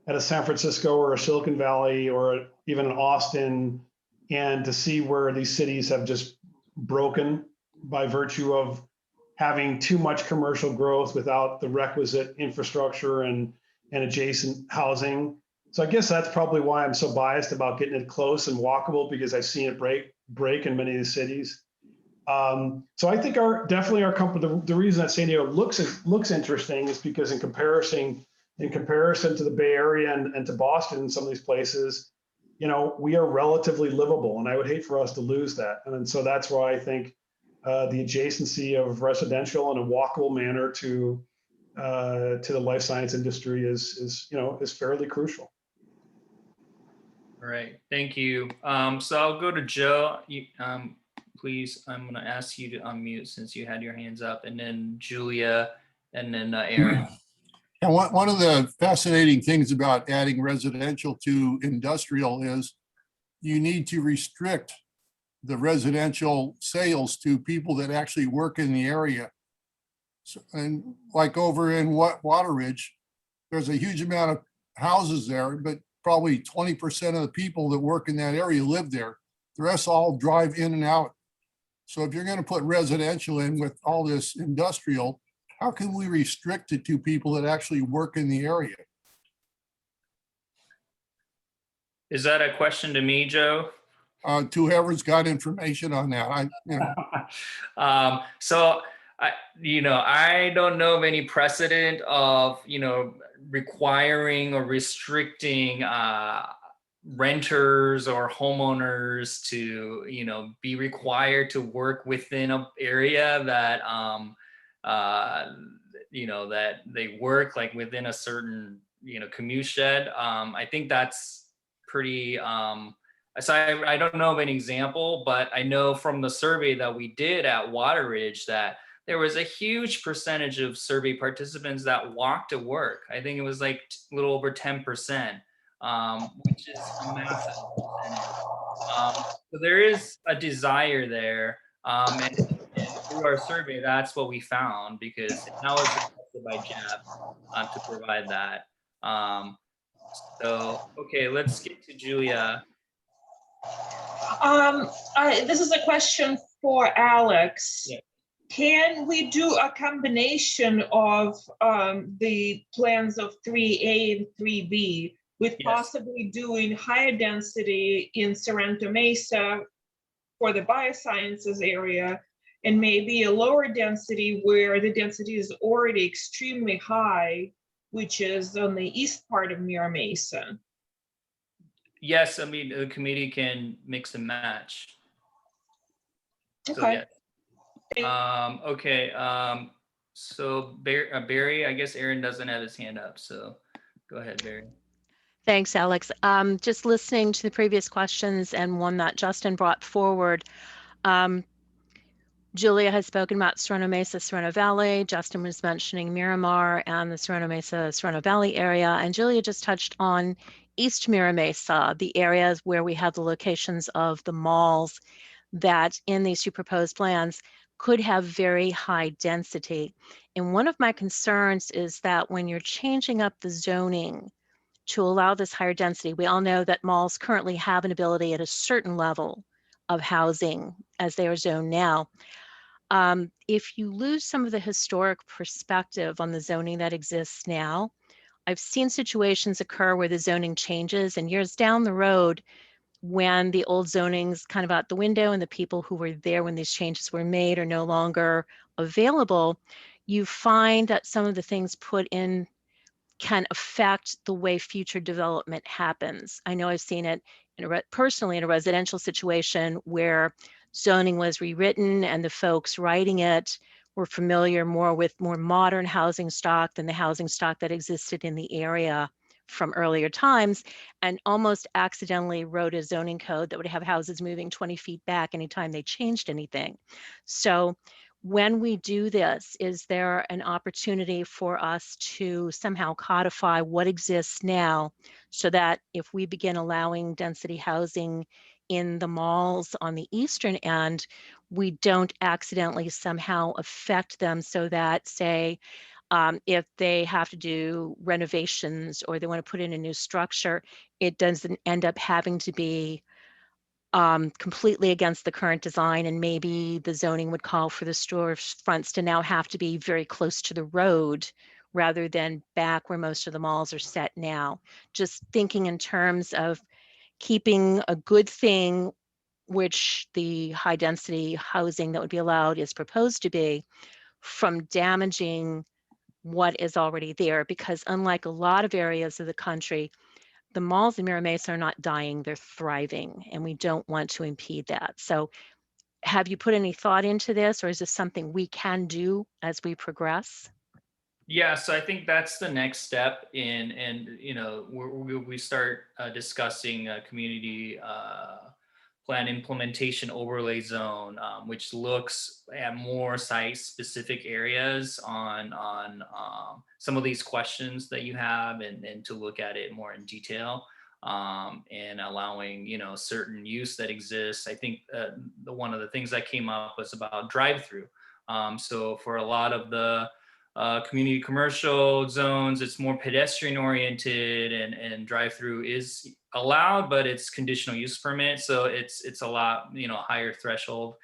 a San Francisco or a Silicon Valley or even an Austin, and to see where these cities have just broken by virtue of having too much commercial growth without the requisite infrastructure and adjacent housing. So I guess that's probably why I'm so biased about getting it close and walkable, because I've seen it break in many of the cities. So I think definitely our company, the reason that San Diego looks interesting is because in comparison in comparison to the Bay Area and to Boston and some of these places, you know, we are relatively livable, and I would hate for us to lose that. And so that's why I think the adjacency of residential in a walkable manner to the life science industry is fairly crucial. All right, thank you. So I'll go to Joe. Please, I'm going to ask you to unmute since you had your hands up, and then Julia, and then Aaron. And one of the fascinating things about adding residential to industrial is you need to restrict the residential sales to people that actually work in the area. So, and like over in Wateridge, there's a huge amount of houses there, but probably 20% of the people that work in that area live there. The rest all drive in and out. So if you're going to put residential in with all this industrial, how can we restrict it to people that actually work in the area? Is that a question to me, Joe? To whoever's got information on that. So I don't know of any precedent of, requiring or restricting renters or homeowners to, be required to work within an area that, that they work like within a certain, commute shed. I think that's pretty, so I don't know of an example, but I know from the survey that we did at Wateridge that there was a huge percentage of survey participants that walked to work. I think it was like a little over 10%, which is a massive percentage. So there is a desire there. And through our survey, that's what we found, because now it's requested by Jeff to provide that. So, okay, let's get to Julia. This is a question for Alex. Yeah. Can we do a combination of the plans of 3A and 3B with Yes. possibly doing higher density in Sorrento Mesa for the biosciences area, and maybe a lower density where the density is already extremely high, which is on the east part of Mira Mesa? Yes, I mean, the committee can mix and match. So, Okay. yeah. Okay. So Barry, I guess Aaron doesn't have his hand up, so go ahead, Barry. Thanks, Alex. Just listening to the previous questions and one that Justin brought forward. Julia has spoken about Sorrento Mesa, Sorrento Valley. Justin was mentioning Miramar and the Sorrento Mesa, Sorrento Valley area. And Julia just touched on East Mira Mesa, the areas where we have the locations of the malls that in these two proposed plans could have very high density. And one of my concerns is that when you're changing up the zoning to allow this higher density, we all know that malls currently have an ability at a certain level of housing as they are zoned now. If you lose some of the historic perspective on the zoning that exists now, I've seen situations occur where the zoning changes, and years down the road, when the old zoning's kind of out the window and the people who were there when these changes were made are no longer available, you find that some of the things put in can affect the way future development happens. I know I've seen it personally in a residential situation where zoning was rewritten and the folks writing it were familiar more with more modern housing stock than the housing stock that existed in the area from earlier times, and almost accidentally wrote a zoning code that would have houses moving 20 feet back anytime they changed anything. So when we do this, is there an opportunity for us to somehow codify what exists now so that if we begin allowing density housing in the malls on the eastern end, we don't accidentally somehow affect them so that, say, if they have to do renovations or they want to put in a new structure, it doesn't end up having to be completely against the current design, and maybe the zoning would call for the storefronts to now have to be very close to the road rather than back where most of the malls are set now. Just thinking in terms of keeping a good thing, which the high density housing that would be allowed is proposed to be, from damaging what is already there, because unlike a lot of areas of the country, the malls in Mira Mesa are not dying, they're thriving, and we don't want to impede that. So have you put any thought into this, or is this something we can do as we progress? Yeah, so I think that's the next step in, and we start discussing community plan implementation overlay zone, which looks at more site-specific areas on some of these questions that you have, and to look at it more in detail, and allowing certain use that exists. I think one of the things that came up was about drive-through. So for a lot of the community commercial zones, it's more pedestrian oriented, and drive-through is allowed, but it's conditional use permit. So it's a lot, higher threshold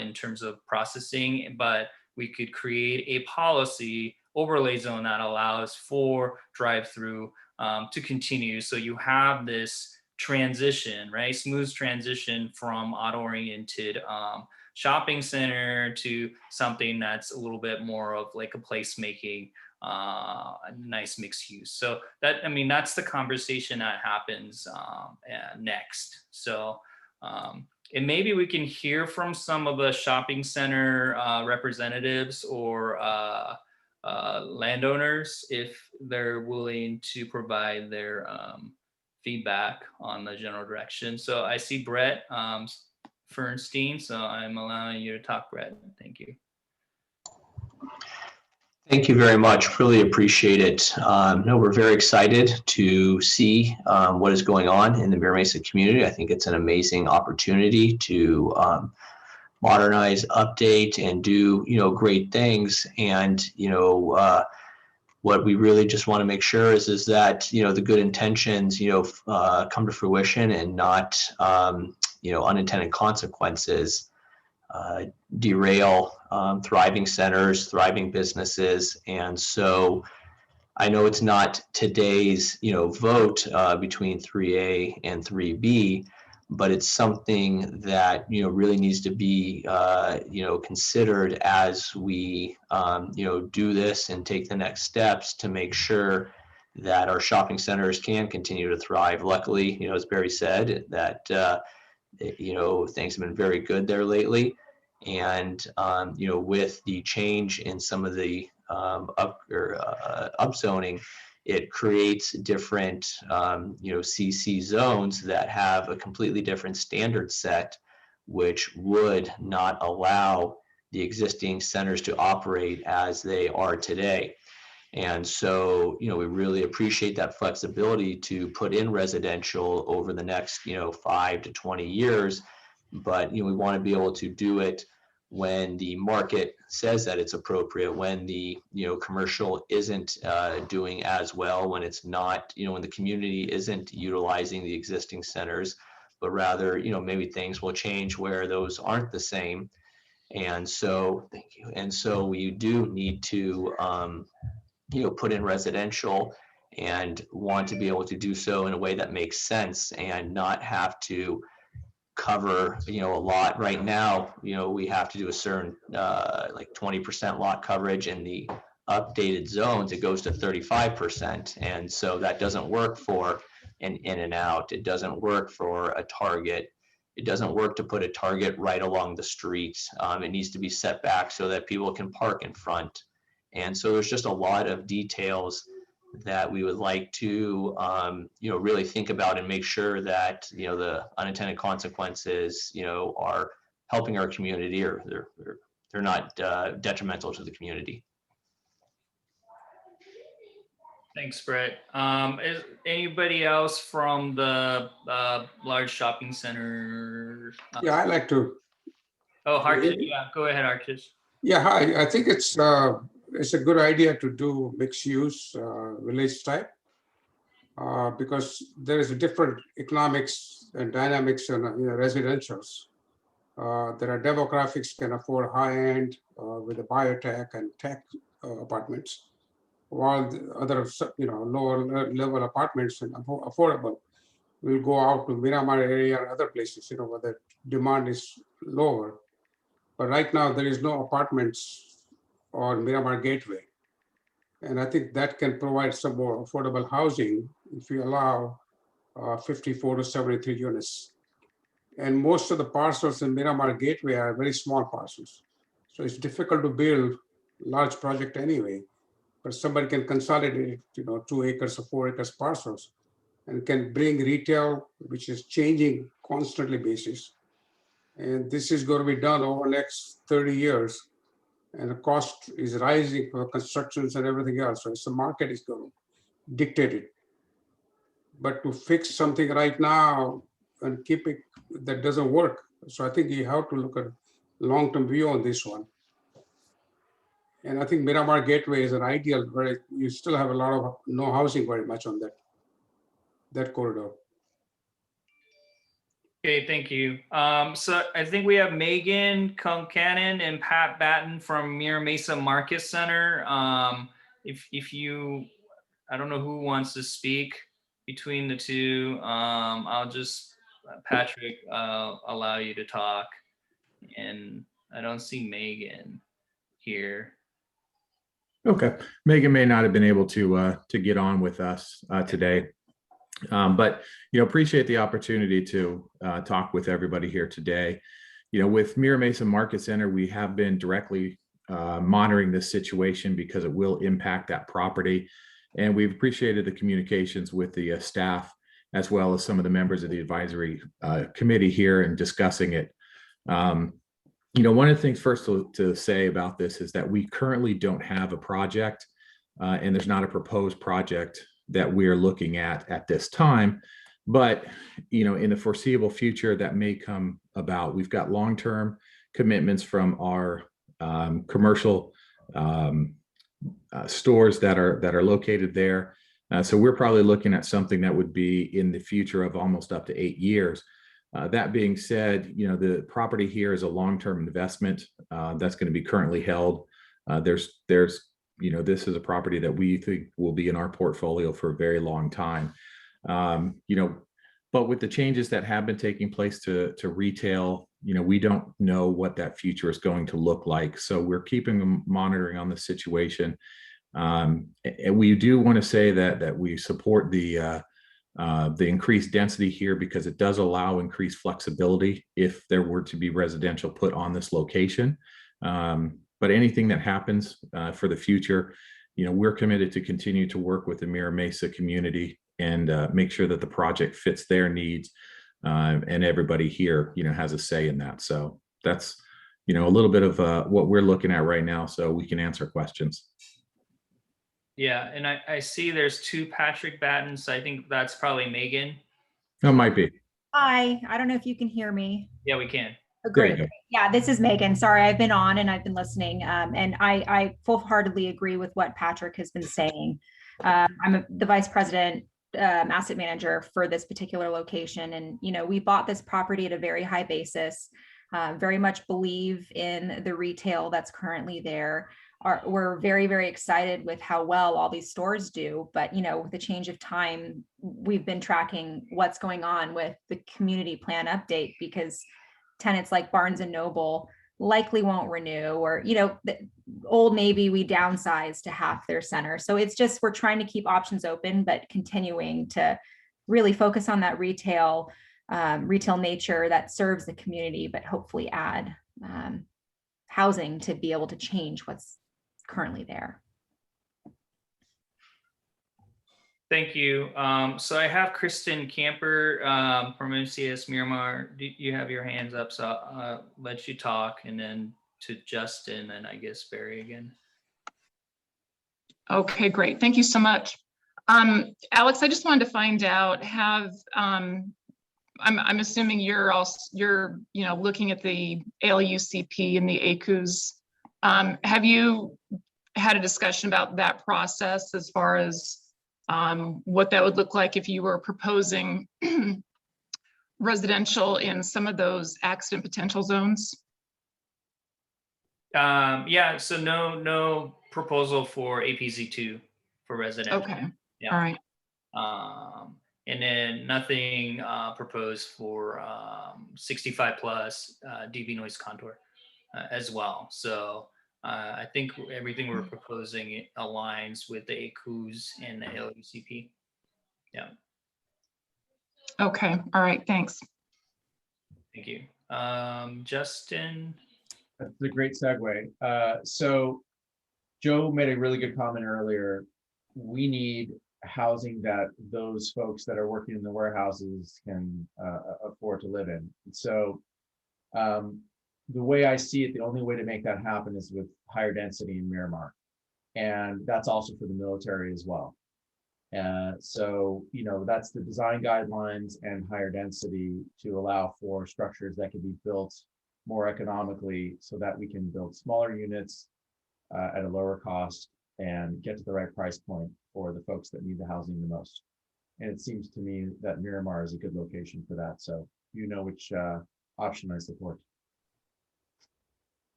in terms of processing, but we could create a policy overlay zone that allows for drive-through to continue. So you have this transition, right? Smooth transition from auto-oriented shopping center to something that's a little bit more of like a placemaking, nice mixed use. So that's the conversation that happens next. So and maybe we can hear from some of the shopping center representatives or landowners if they're willing to provide their feedback on the general direction. So I see Brett Fernstein, so I'm allowing you to talk, Brett. Thank you. Thank you very much. Really appreciate it. No, we're very excited to see what is going on in the Mira Mesa community. I think it's an amazing opportunity to modernize, update, and do great things. And what we really just want to make sure is that the good intentions come to fruition, and not unintended consequences derail thriving centers, thriving businesses. And so I know it's not today's vote between 3A and 3B, but it's something that really needs to be considered as we do this and take the next steps to make sure that our shopping centers can continue to thrive. Luckily, as Barry said, that things have been very good there lately. And with the change in some of the upzoning, it creates different CC zones that have a completely different standard set, which would not allow the existing centers to operate as they are today. And so, we really appreciate that flexibility to put in residential over the next, 5 to 20 years. But, we want to be able to do it when the market says that it's appropriate, when the, commercial isn't doing as well, when it's not, when the community isn't utilizing the existing centers, but rather, maybe things will change where those aren't the same. And so, thank you. And so we do need to, put in residential, and want to be able to do so in a way that makes sense and not have to cover, a lot. Right now, we have to do a certain like 20% lot coverage. In the updated zones, it goes to 35%. And so that doesn't work for an in and out. It doesn't work for a Target. It doesn't work to put a Target right along the street. It needs to be set back so that people can park in front. And so there's just a lot of details that we would like to, really think about and make sure that, the unintended consequences, are helping our community, or they're not detrimental to the community. Thanks, Brett. Is anybody else from the large shopping center? Yeah, I'd like to. Oh, Harkish. Yeah, go ahead, Harkish. Yeah, hi. I think it's a good idea to do mixed use village type because there is a different economics and dynamics in residentials. There are demographics can afford high end with the biotech and tech apartments, while the other lower level apartments and affordable will go out to Miramar area and other places, where the demand is lower. But right now there is no apartments on Miramar Gateway. And I think that can provide some more affordable housing if we allow 54 to 73 units. And most of the parcels in Miramar Gateway are very small parcels. So it's difficult to build large project anyway, but somebody can consolidate, 2 acres or 4 acres parcels and can bring retail, which is changing constantly basis. And this is going to be done over the next 30 years. And the cost is rising for constructions and everything else. So it's the market is going to dictate it. But to fix something right now and keep it, that doesn't work. So I think you have to look at long-term view on this one. And I think Miramar Gateway is an ideal where you still have a lot of no housing very much on that corridor. Okay, thank you. So I think we have Megan Concanon and Pat Batten from Mira Mesa Market Center. If you, I don't know who wants to speak between the two. I'll just, Patrick, allow you to talk. And I don't see Megan here. Okay, Megan may not have been able to get on with us today, but appreciate the opportunity to talk with everybody here today. With Mira Mesa Market Center, we have been directly monitoring this situation because it will impact that property, and we've appreciated the communications with the staff as well as some of the members of the advisory committee here and discussing it. One of the things first to say about this is that we currently don't have a project and there's not a proposed project that we're looking at this time. But, in the foreseeable future, that may come about. We've got long-term commitments from our commercial stores that are located there. So we're probably looking at something that would be in the future of almost up to 8 years. That being said, the property here is a long-term investment that's going to be currently held. This is a property that we think will be in our portfolio for a very long time. But with the changes that have been taking place to retail, we don't know what that future is going to look like. So we're keeping a monitoring on the situation. And we do want to say that we support the increased density here because it does allow increased flexibility if there were to be residential put on this location. But anything that happens for the future, we're committed to continue to work with the Mira Mesa community and make sure that the project fits their needs and everybody here, has a say in that. So that's, a little bit of what we're looking at right now so we can answer questions. Yeah, and I see there's 2 Patrick Battens. So I think that's probably Megan. That might be. Hi, I don't know if you can hear me. Yeah, we can. Oh, great. Yeah, this is Megan. Sorry, I've been on and I've been listening. And I full-heartedly agree with what Patrick has been saying. I'm the vice president, asset manager for this particular location. And, we bought this property at a very high basis, very much believe in the retail that's currently there. We're very, very excited with how well all these stores do. But, with the change of time, we've been tracking what's going on with the community plan update because tenants like Barnes and Noble likely won't renew, or, the Old Navy, we downsized to half their center. So it's just, we're trying to keep options open, but continuing to really focus on that retail nature that serves the community, but hopefully add housing to be able to change what's currently there. Thank you. So I have Kristen Camper from MCS Miramar. You have your hands up, so I'll let you talk, and then to Justin, and I guess Barry again. Okay, great. Thank you so much. Alex, I just wanted to find out, I'm assuming you're looking at the ALUCP and the ACUs. Have you had a discussion about that process as far as what that would look like if you were proposing residential in some of those accident potential zones? Yeah, so no proposal for APZ2 for residential. Okay, yeah. All right. And then nothing proposed for 65 plus dB noise contour as well. So I think everything we're proposing aligns with the ACUs and the LUCP. Yeah, Okay, all right, thanks. thank you. Justin? That's a great segue. So Joe made a really good comment earlier. We need housing that those folks that are working in the warehouses can afford to live in. So the way I see it, the only way to make that happen is with higher density in Miramar. And that's also for the military as well. So, you know, that's the design guidelines and higher density to allow for structures that can be built more economically so that we can build smaller units at a lower cost and get to the right price point for the folks that need the housing the most. And it seems to me that Miramar is a good location for that. So you know which option I support.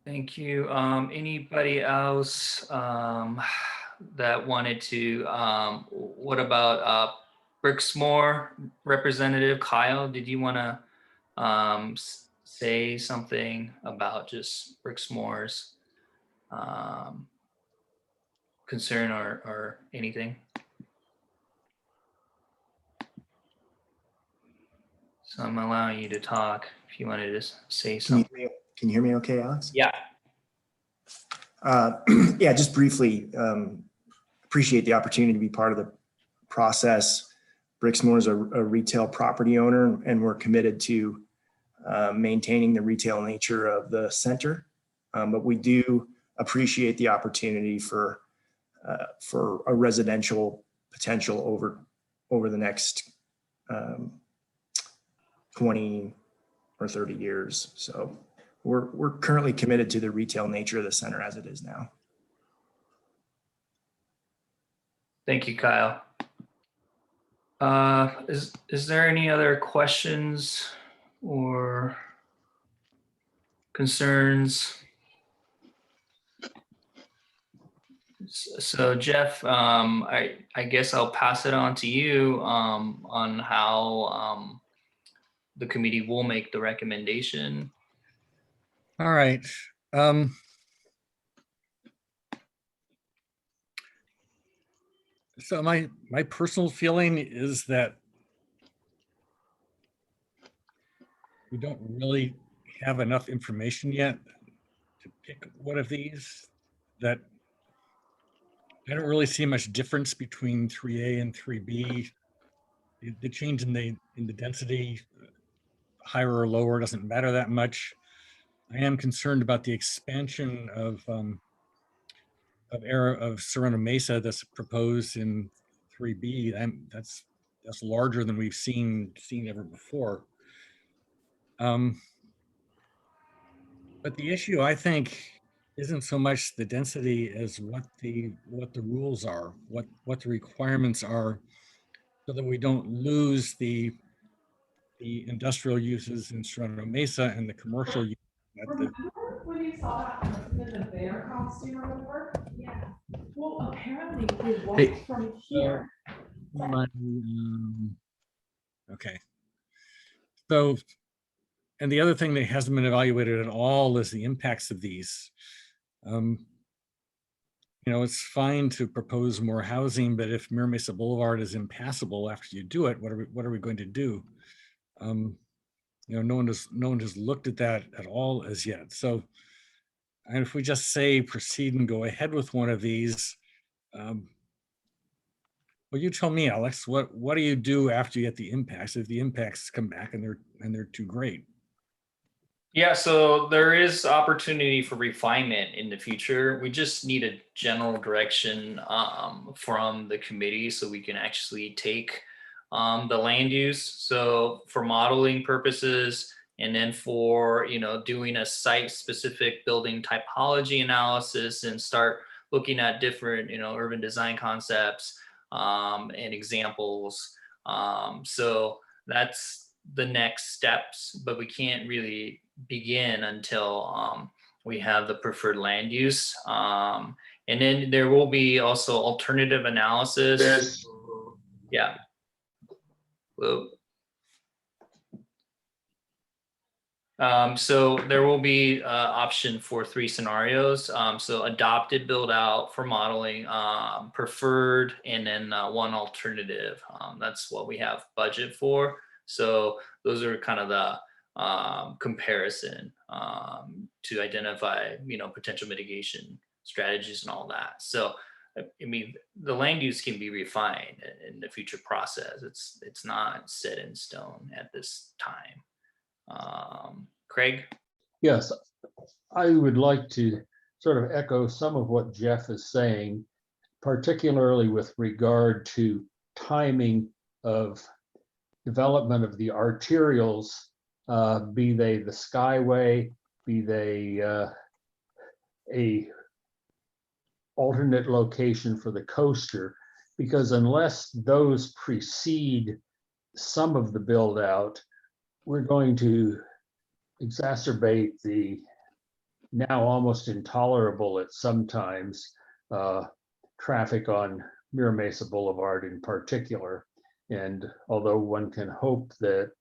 Thank you. Anybody else that wanted to, what about Brixmor representative Kyle? Did you want to say something about just Brixmor's concern or anything? So I'm allowing you to talk if you wanted to say something. Can you hear me okay, Alex? Yeah. Yeah, just briefly, appreciate the opportunity to be part of the process. Brixmor is a retail property owner, and we're committed to maintaining the retail nature of the center. But we do appreciate the opportunity for a residential potential over the next 20 or 30 years. So we're currently committed to the retail nature of the center as it is now. Thank you, Kyle. Is there any other questions or concerns? So Jeff, I guess I'll pass it on to you on how the committee will make the recommendation. All right. So my personal feeling is that we don't really have enough information yet to pick one of these. That I don't really see much difference between 3A and 3B. The change in the density, higher or lower, doesn't matter that much. I am concerned about the expansion of Serrano Mesa that's proposed in 3B. That's larger than we've seen ever before. But the issue, I think, isn't so much the density as what the rules are, what the requirements are, so that we don't lose the industrial uses in Serrano Mesa and the commercial uses at the. When you saw that person in the bear costume or whatever? Yeah. Well, apparently they walked from here. Okay. So, and the other thing that hasn't been evaluated at all is the impacts of these. You know, it's fine to propose more housing, but if Mira Mesa Boulevard is impassable after you do it, what are we going to do? You know, no one has looked at that at all as yet. So, and if we just say proceed and go ahead with one of these, well, you tell me, Alex, what do you do after you get the impacts if the impacts come back and they're too great? Yeah, so there is opportunity for refinement in the future. We just need a general direction from the committee so we can actually take the land use. So for modeling purposes, and then for, you know, doing a site specific building typology analysis and start looking at different, you know, urban design concepts and examples. So that's the next steps, but we can't really begin until we have the preferred land use. And then there will be also alternative analysis. Yes. Yeah. Whoa. So there will be option for 3 scenarios. So adopted, build out for modeling, preferred, and then 1 alternative. That's what we have budget for. So those are kind of the comparison to identify, potential mitigation strategies and all that. So, I mean, the land use can be refined in the future process. It's not set in stone at this time. Craig? Yes, I would like to sort of echo some of what Jeff is saying, particularly with regard to timing of development of the arterials, be they the Skyway, be they a alternate location for the coaster, because unless those precede some of the build out, we're going to exacerbate the now almost intolerable at sometimes traffic on Mira Mesa Boulevard in particular. And although one can hope that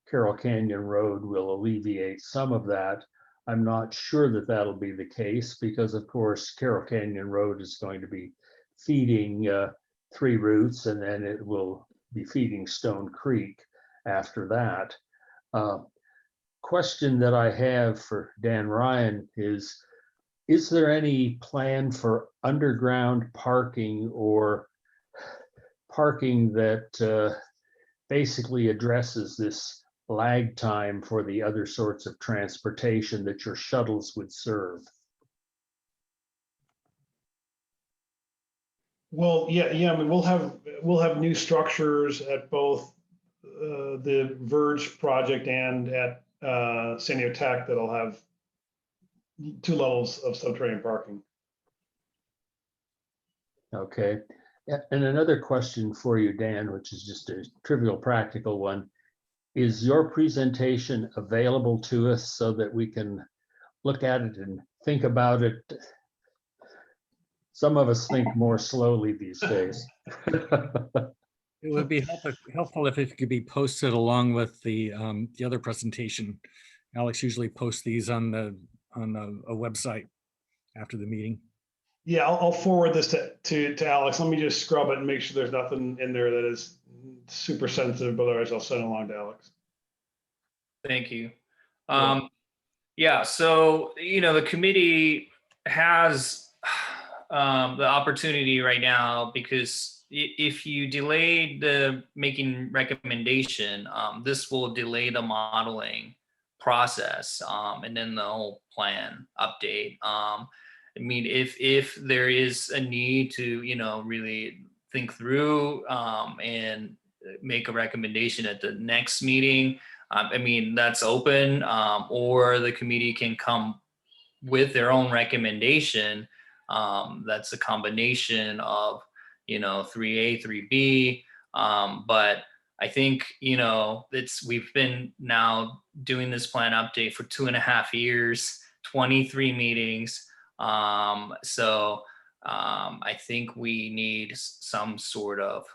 Carroll Canyon Road will alleviate some of that, I'm not sure that that'll be the case because, of course, Carroll Canyon Road is going to be feeding 3 routes, and then it will be feeding Stone Creek after that. Question that I have for Dan Ryan is there any plan for underground parking or parking that basically addresses this lag time for the other sorts of transportation that your shuttles would serve? Well, yeah. I mean, we'll have new structures at both the Verge project and at San Diego Tech that'll have 2 levels of subterranean parking. Okay. And another question for you, Dan, which is just a trivial practical one. Is your presentation available to us so that we can look at it and think about it? Some of us think more slowly these days. It would be helpful if it could be posted along with the other presentation. Alex usually posts these on a website after the meeting. Yeah, I'll forward this to Alex. Let me just scrub it and make sure there's nothing in there that is super sensitive, but otherwise I'll send it along to Alex. Thank you. Yeah, so, the committee has the opportunity right now, because if you delay the making recommendation, this will delay the modeling process and then the whole plan update. I mean, if there is a need to, really think through and make a recommendation at the next meeting, I mean, that's open, or the committee can come with their own recommendation. That's a combination of, 3A, 3B. But I think, we've been now doing this plan update for 2.5 years, 23 meetings. So I think we need some sort of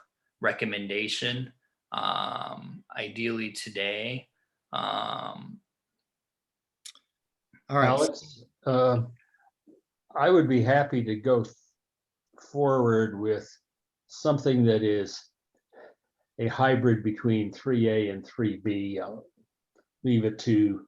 recommendation, ideally today. All right, Alex, I would be happy to go forward with something that is a hybrid between 3A and 3B. I'll leave it to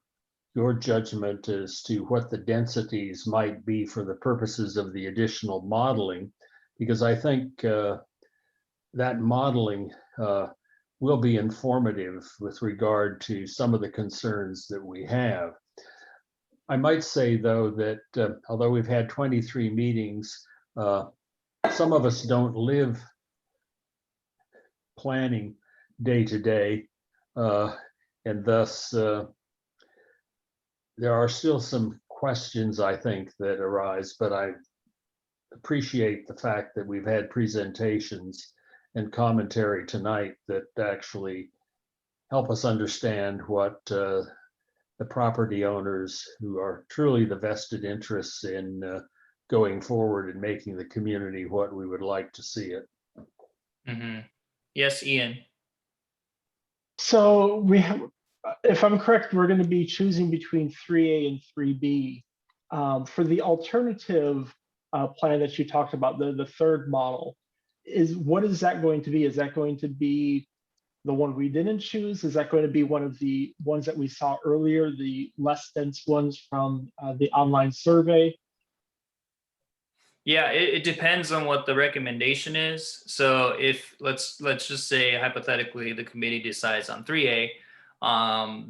your judgment as to what the densities might be for the purposes of the additional modeling, because I think that modeling will be informative with regard to some of the concerns that we have. I might say, though, that although we've had 23 meetings, some of us don't live planning day to day, and thus there are still some questions, I think, that arise, but I appreciate the fact that we've had presentations and commentary tonight that actually help us understand what the property owners, who are truly the vested interests in going forward and making the community what we would like to see it. Mm-hmm. Yes, Ian. So we have, if I'm correct, we're going to be choosing between 3A and 3B. For the alternative plan that you talked about, the third model, what is that going to be? Is that going to be the one we didn't choose? Is that going to be one of the ones that we saw earlier, the less dense ones from the online survey? Yeah, it depends on what the recommendation is. So if let's just say hypothetically the committee decides on 3A,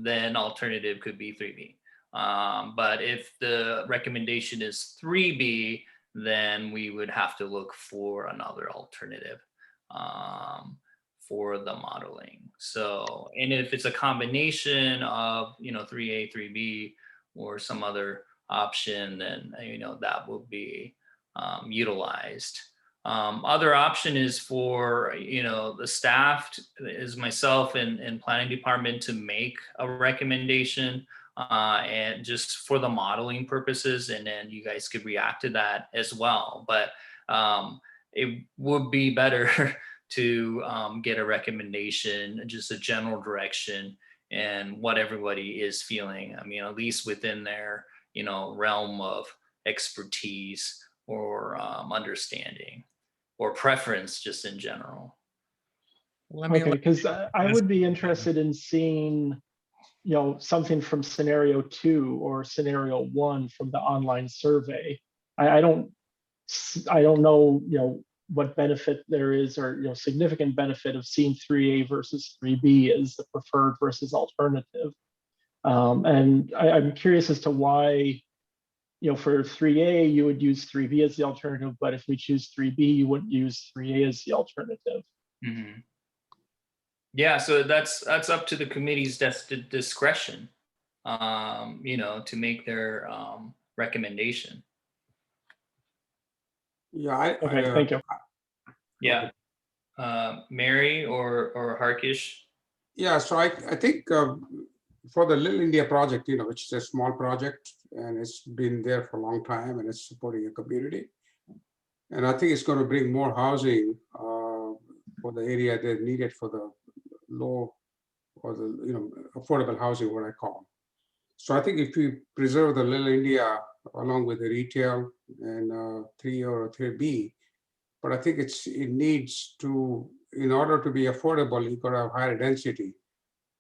then alternative could be 3B. But if the recommendation is 3B, then we would have to look for another alternative for the modeling. So, and if it's a combination of 3A, 3B, or some other option, then that will be utilized. Other option is for the staff, is myself and planning department, to make a recommendation and just for the modeling purposes, and then you guys could react to that as well. But it would be better to get a recommendation, just a general direction, and what everybody is feeling. I mean, at least within their realm of expertise or understanding or preference, just in general. Okay, because I would be interested in seeing, something from scenario 2 or scenario 1 from the online survey. I don't know, what benefit there is, or significant benefit of seeing 3A versus 3B as the preferred versus alternative. And I'm curious as to why, for 3A, you would use 3B as the alternative, but if we choose 3B, you wouldn't use 3A as the alternative. Mm-hmm. Yeah, so that's up to the committee's discretion, to make their recommendation. Yeah. Okay, thank you. Yeah, Mary or Harkish. Yeah, so I think for the Little India project, which is a small project and it's been there for a long time and it's supporting a community. And I think it's going to bring more housing for the area that needed for the low or the affordable housing, what I call. So I think if we preserve the Little India along with the retail and 3 or 3B, but I think it needs to, in order to be affordable, you got to have higher density.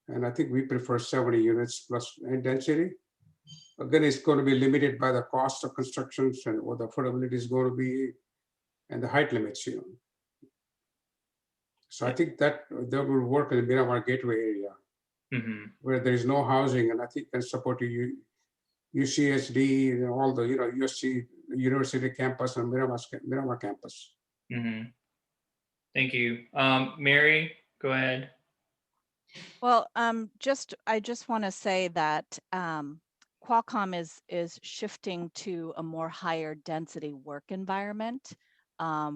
And I think we prefer 70 units plus density. Again, it's going to be limited by the cost of constructions and what the affordability is going to be and the height limits, So I think that will work in the Miramar Gateway area, where there is no housing, and I think can support UCSD and all the USC University campus and Miramar campus. Thank you, Mary. Go ahead. Well, I just want to say that Qualcomm is shifting to a more higher density work environment,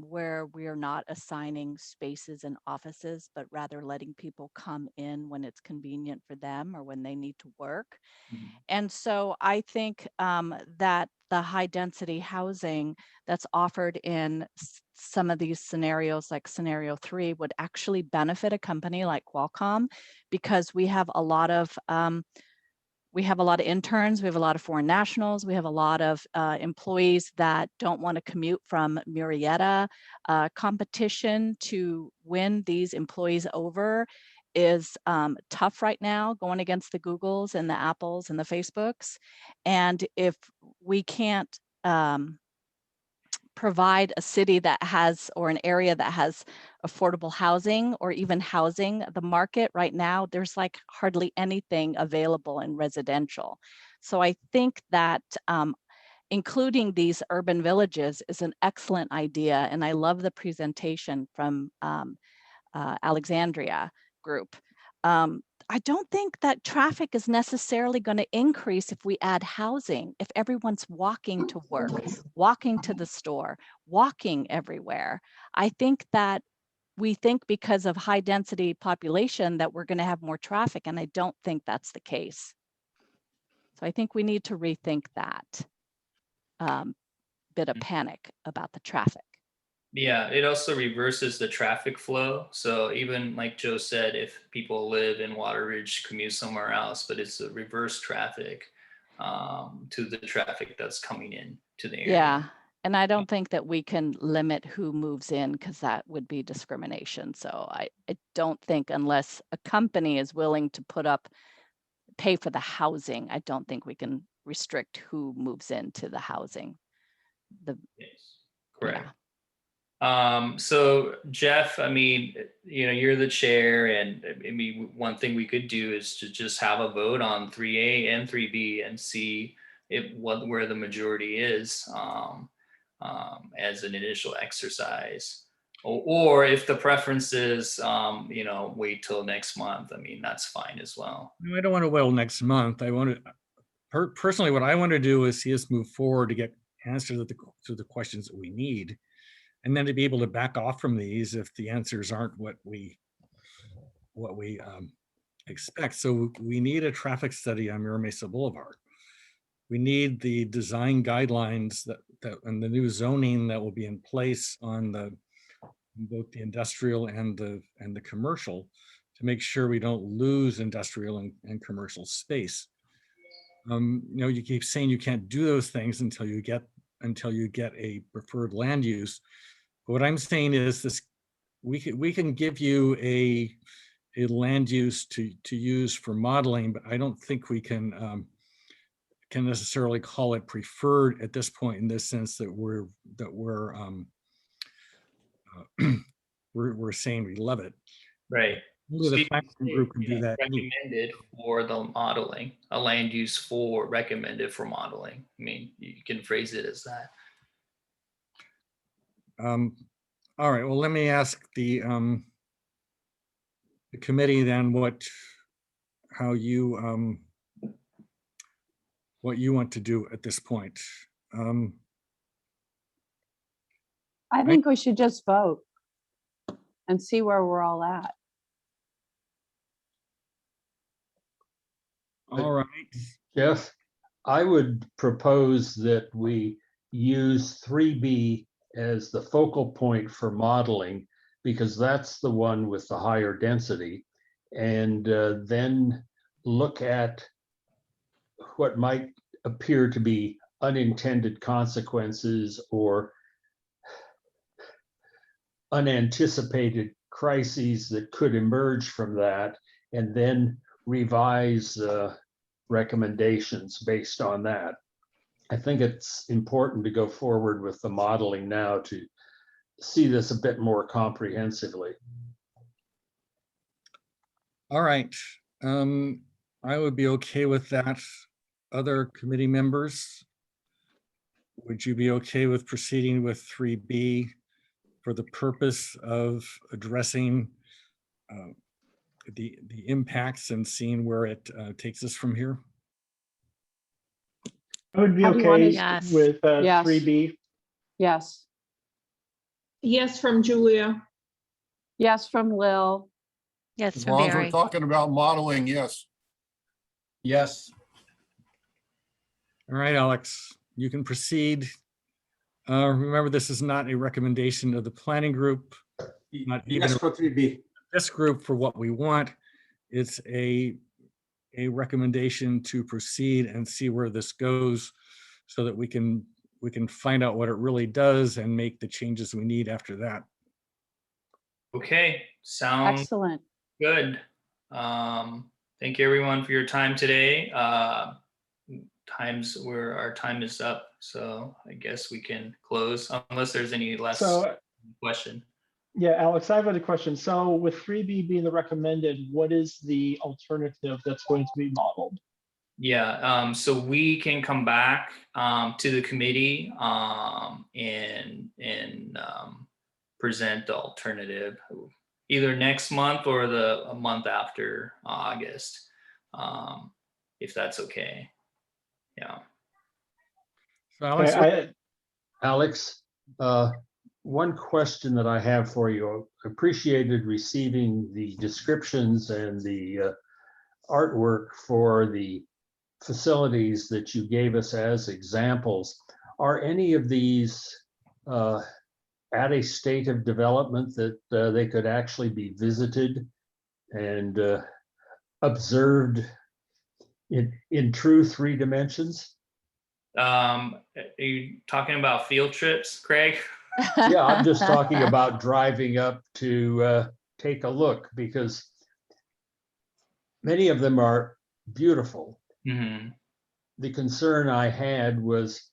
where we are not assigning spaces and offices, but rather letting people come in when it's convenient for them or when they need to work. And so I think that the high density housing that's offered in some of these scenarios, like scenario 3, would actually benefit a company like Qualcomm, because we have a lot of interns, we have a lot of foreign nationals, we have a lot of employees that don't want to commute from Murrieta. Competition to win these employees over is tough right now, going against the Googles and the Apples and the Facebooks. And if we can't provide a city that has, or an area that has affordable housing or even housing, the market right now, there's like hardly anything available in residential. So I think that including these urban villages is an excellent idea. And I love the presentation from Alexandria Group. I don't think that traffic is necessarily going to increase if we add housing, if everyone's walking to work, walking to the store, walking everywhere. I think that we think because of high density population that we're going to have more traffic, and I don't think that's the case. So I think we need to rethink that bit of panic about the traffic. Yeah, it also reverses the traffic flow. So even like Joe said, if people live in Water Ridge, commute somewhere else, but it's a reverse traffic to the traffic that's coming in to the area. Yeah, and I don't think that we can limit who moves in because that would be discrimination. So I don't think unless a company is willing to pay for the housing, I don't think we can restrict who moves into the housing. Yes, correct. So Jeff, I mean, you're the chair, and I mean, one thing we could do is to just have a vote on 3A and 3B and see where the majority is as an initial exercise. Or if the preference is, wait till next month, I mean, that's fine as well. No, I don't want to wait till next month. I want to, personally, what I want to do is see us move forward to get answers to the questions that we need. And then to be able to back off from these if the answers aren't what we expect. So we need a traffic study on Mira Mesa Boulevard. We need the design guidelines that and the new zoning that will be in place on both the industrial and the commercial to make sure we don't lose industrial and commercial space. You keep saying you can't do those things until you get a preferred land use. But what I'm saying is this: we can give you a land use to use for modeling, but I don't think we can necessarily call it preferred at this point, in this sense that we're saying we love it. Right. Only the planning group can do that. Recommended for the modeling, a land use for recommended for modeling. I mean, you can phrase it as that. All right, well, let me ask the committee then what you want to do at this point. I think we should just vote and see where we're all at. All right. Jeff, I would propose that we use 3B as the focal point for modeling, because that's the one with the higher density, and then look at what might appear to be unintended consequences or unanticipated crises that could emerge from that, and then revise recommendations based on that. I think it's important to go forward with the modeling now to see this a bit more comprehensively. All right. I would be okay with that. Other committee members, would you be okay with proceeding with 3B for the purpose of addressing the impacts and seeing where it takes us from here? I would be How do you want okay to- with Yes. 3B. Yes. Yes, from Julia. Yes, from Lil. Yes, As from long as we're Barry. talking about modeling, yes. Yes. All right, Alex, you can proceed. Remember, this is not a recommendation of the planning group, not even Yes, for 3B. this group for what we want. It's a recommendation to proceed and see where this goes so that we can find out what it really does and make the changes we need after that. Okay, sounds Excellent. good. Thank you everyone for your time today. Our time is up, so I guess we can close unless there's any last So, question. yeah, Alex, I have a question. So with 3B being the recommended, what is the alternative that's going to be modeled? Yeah, so we can come back to the committee and present the alternative either next month or a month after August, if that's okay. Yeah. So Alex, Alex, one question that I have for you. Appreciated receiving the descriptions and the artwork for the facilities that you gave us as examples. Are any of these at a state of development that they could actually be visited and observed in true 3 dimensions? Are you talking about field trips, Craig? Yeah, I'm just talking about driving up to take a look, because many of them are beautiful. Mhm. The concern I had was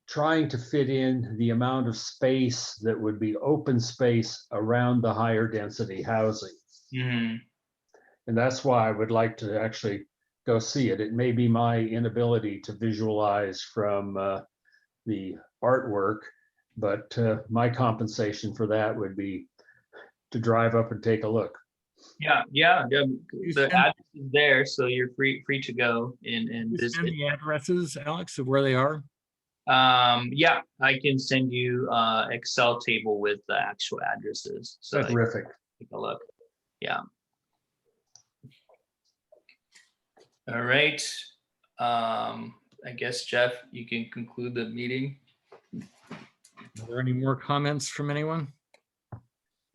trying to fit in the amount of space that would be open space around the higher density housing. Mhm. And that's why I would like to actually go see it. It may be my inability to visualize from the artwork, but my compensation for that would be to drive up and take a look. Yeah. The address is there, so you're free to go and You send visit. the addresses, Alex, of where they are? Yeah, I can send you Excel table with the actual addresses. So you can Terrific. take a look. Yeah. All right. I guess, Jeff, you can conclude the meeting. Are there any more comments from anyone?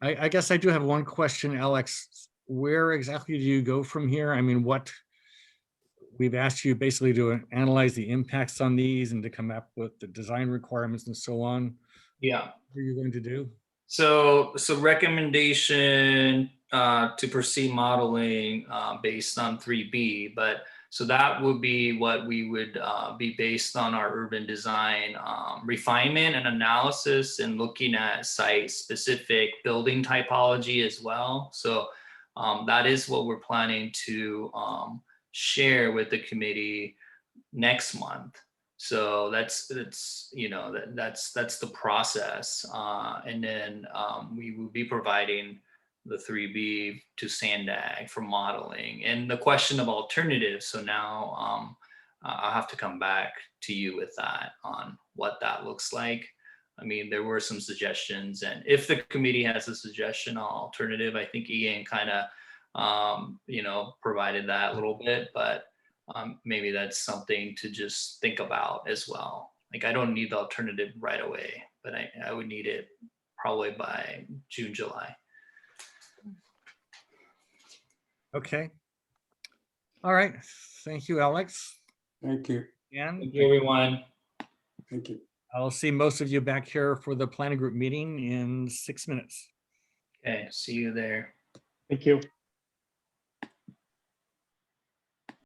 I guess I do have one question, Alex. Where exactly do you go from here? I mean, we've asked you basically to analyze the impacts on these and to come up with the design requirements and so on. Yeah. What are you going to do? So recommendation to proceed modeling based on 3B, but so that would be what we would be based on our urban design refinement and analysis, and looking at site specific building typology as well. So that is what we're planning to share with the committee next month. So that's the process, and then we will be providing the 3B to Sandag for modeling, and the question of alternatives. So now I'll have to come back to you with that on what that looks like. I mean, there were some suggestions, and if the committee has a suggestion on alternative, I think Ian kind of provided that a little bit, but maybe that's something to just think about as well. Like, I don't need the alternative right away, but I would need it probably by June, July. Okay. All right. Thank you, Alex. Thank you. And thank you, everyone. Thank you. I'll see most of you back here for the planning group meeting in 6 minutes. Okay, see you there. Thank you.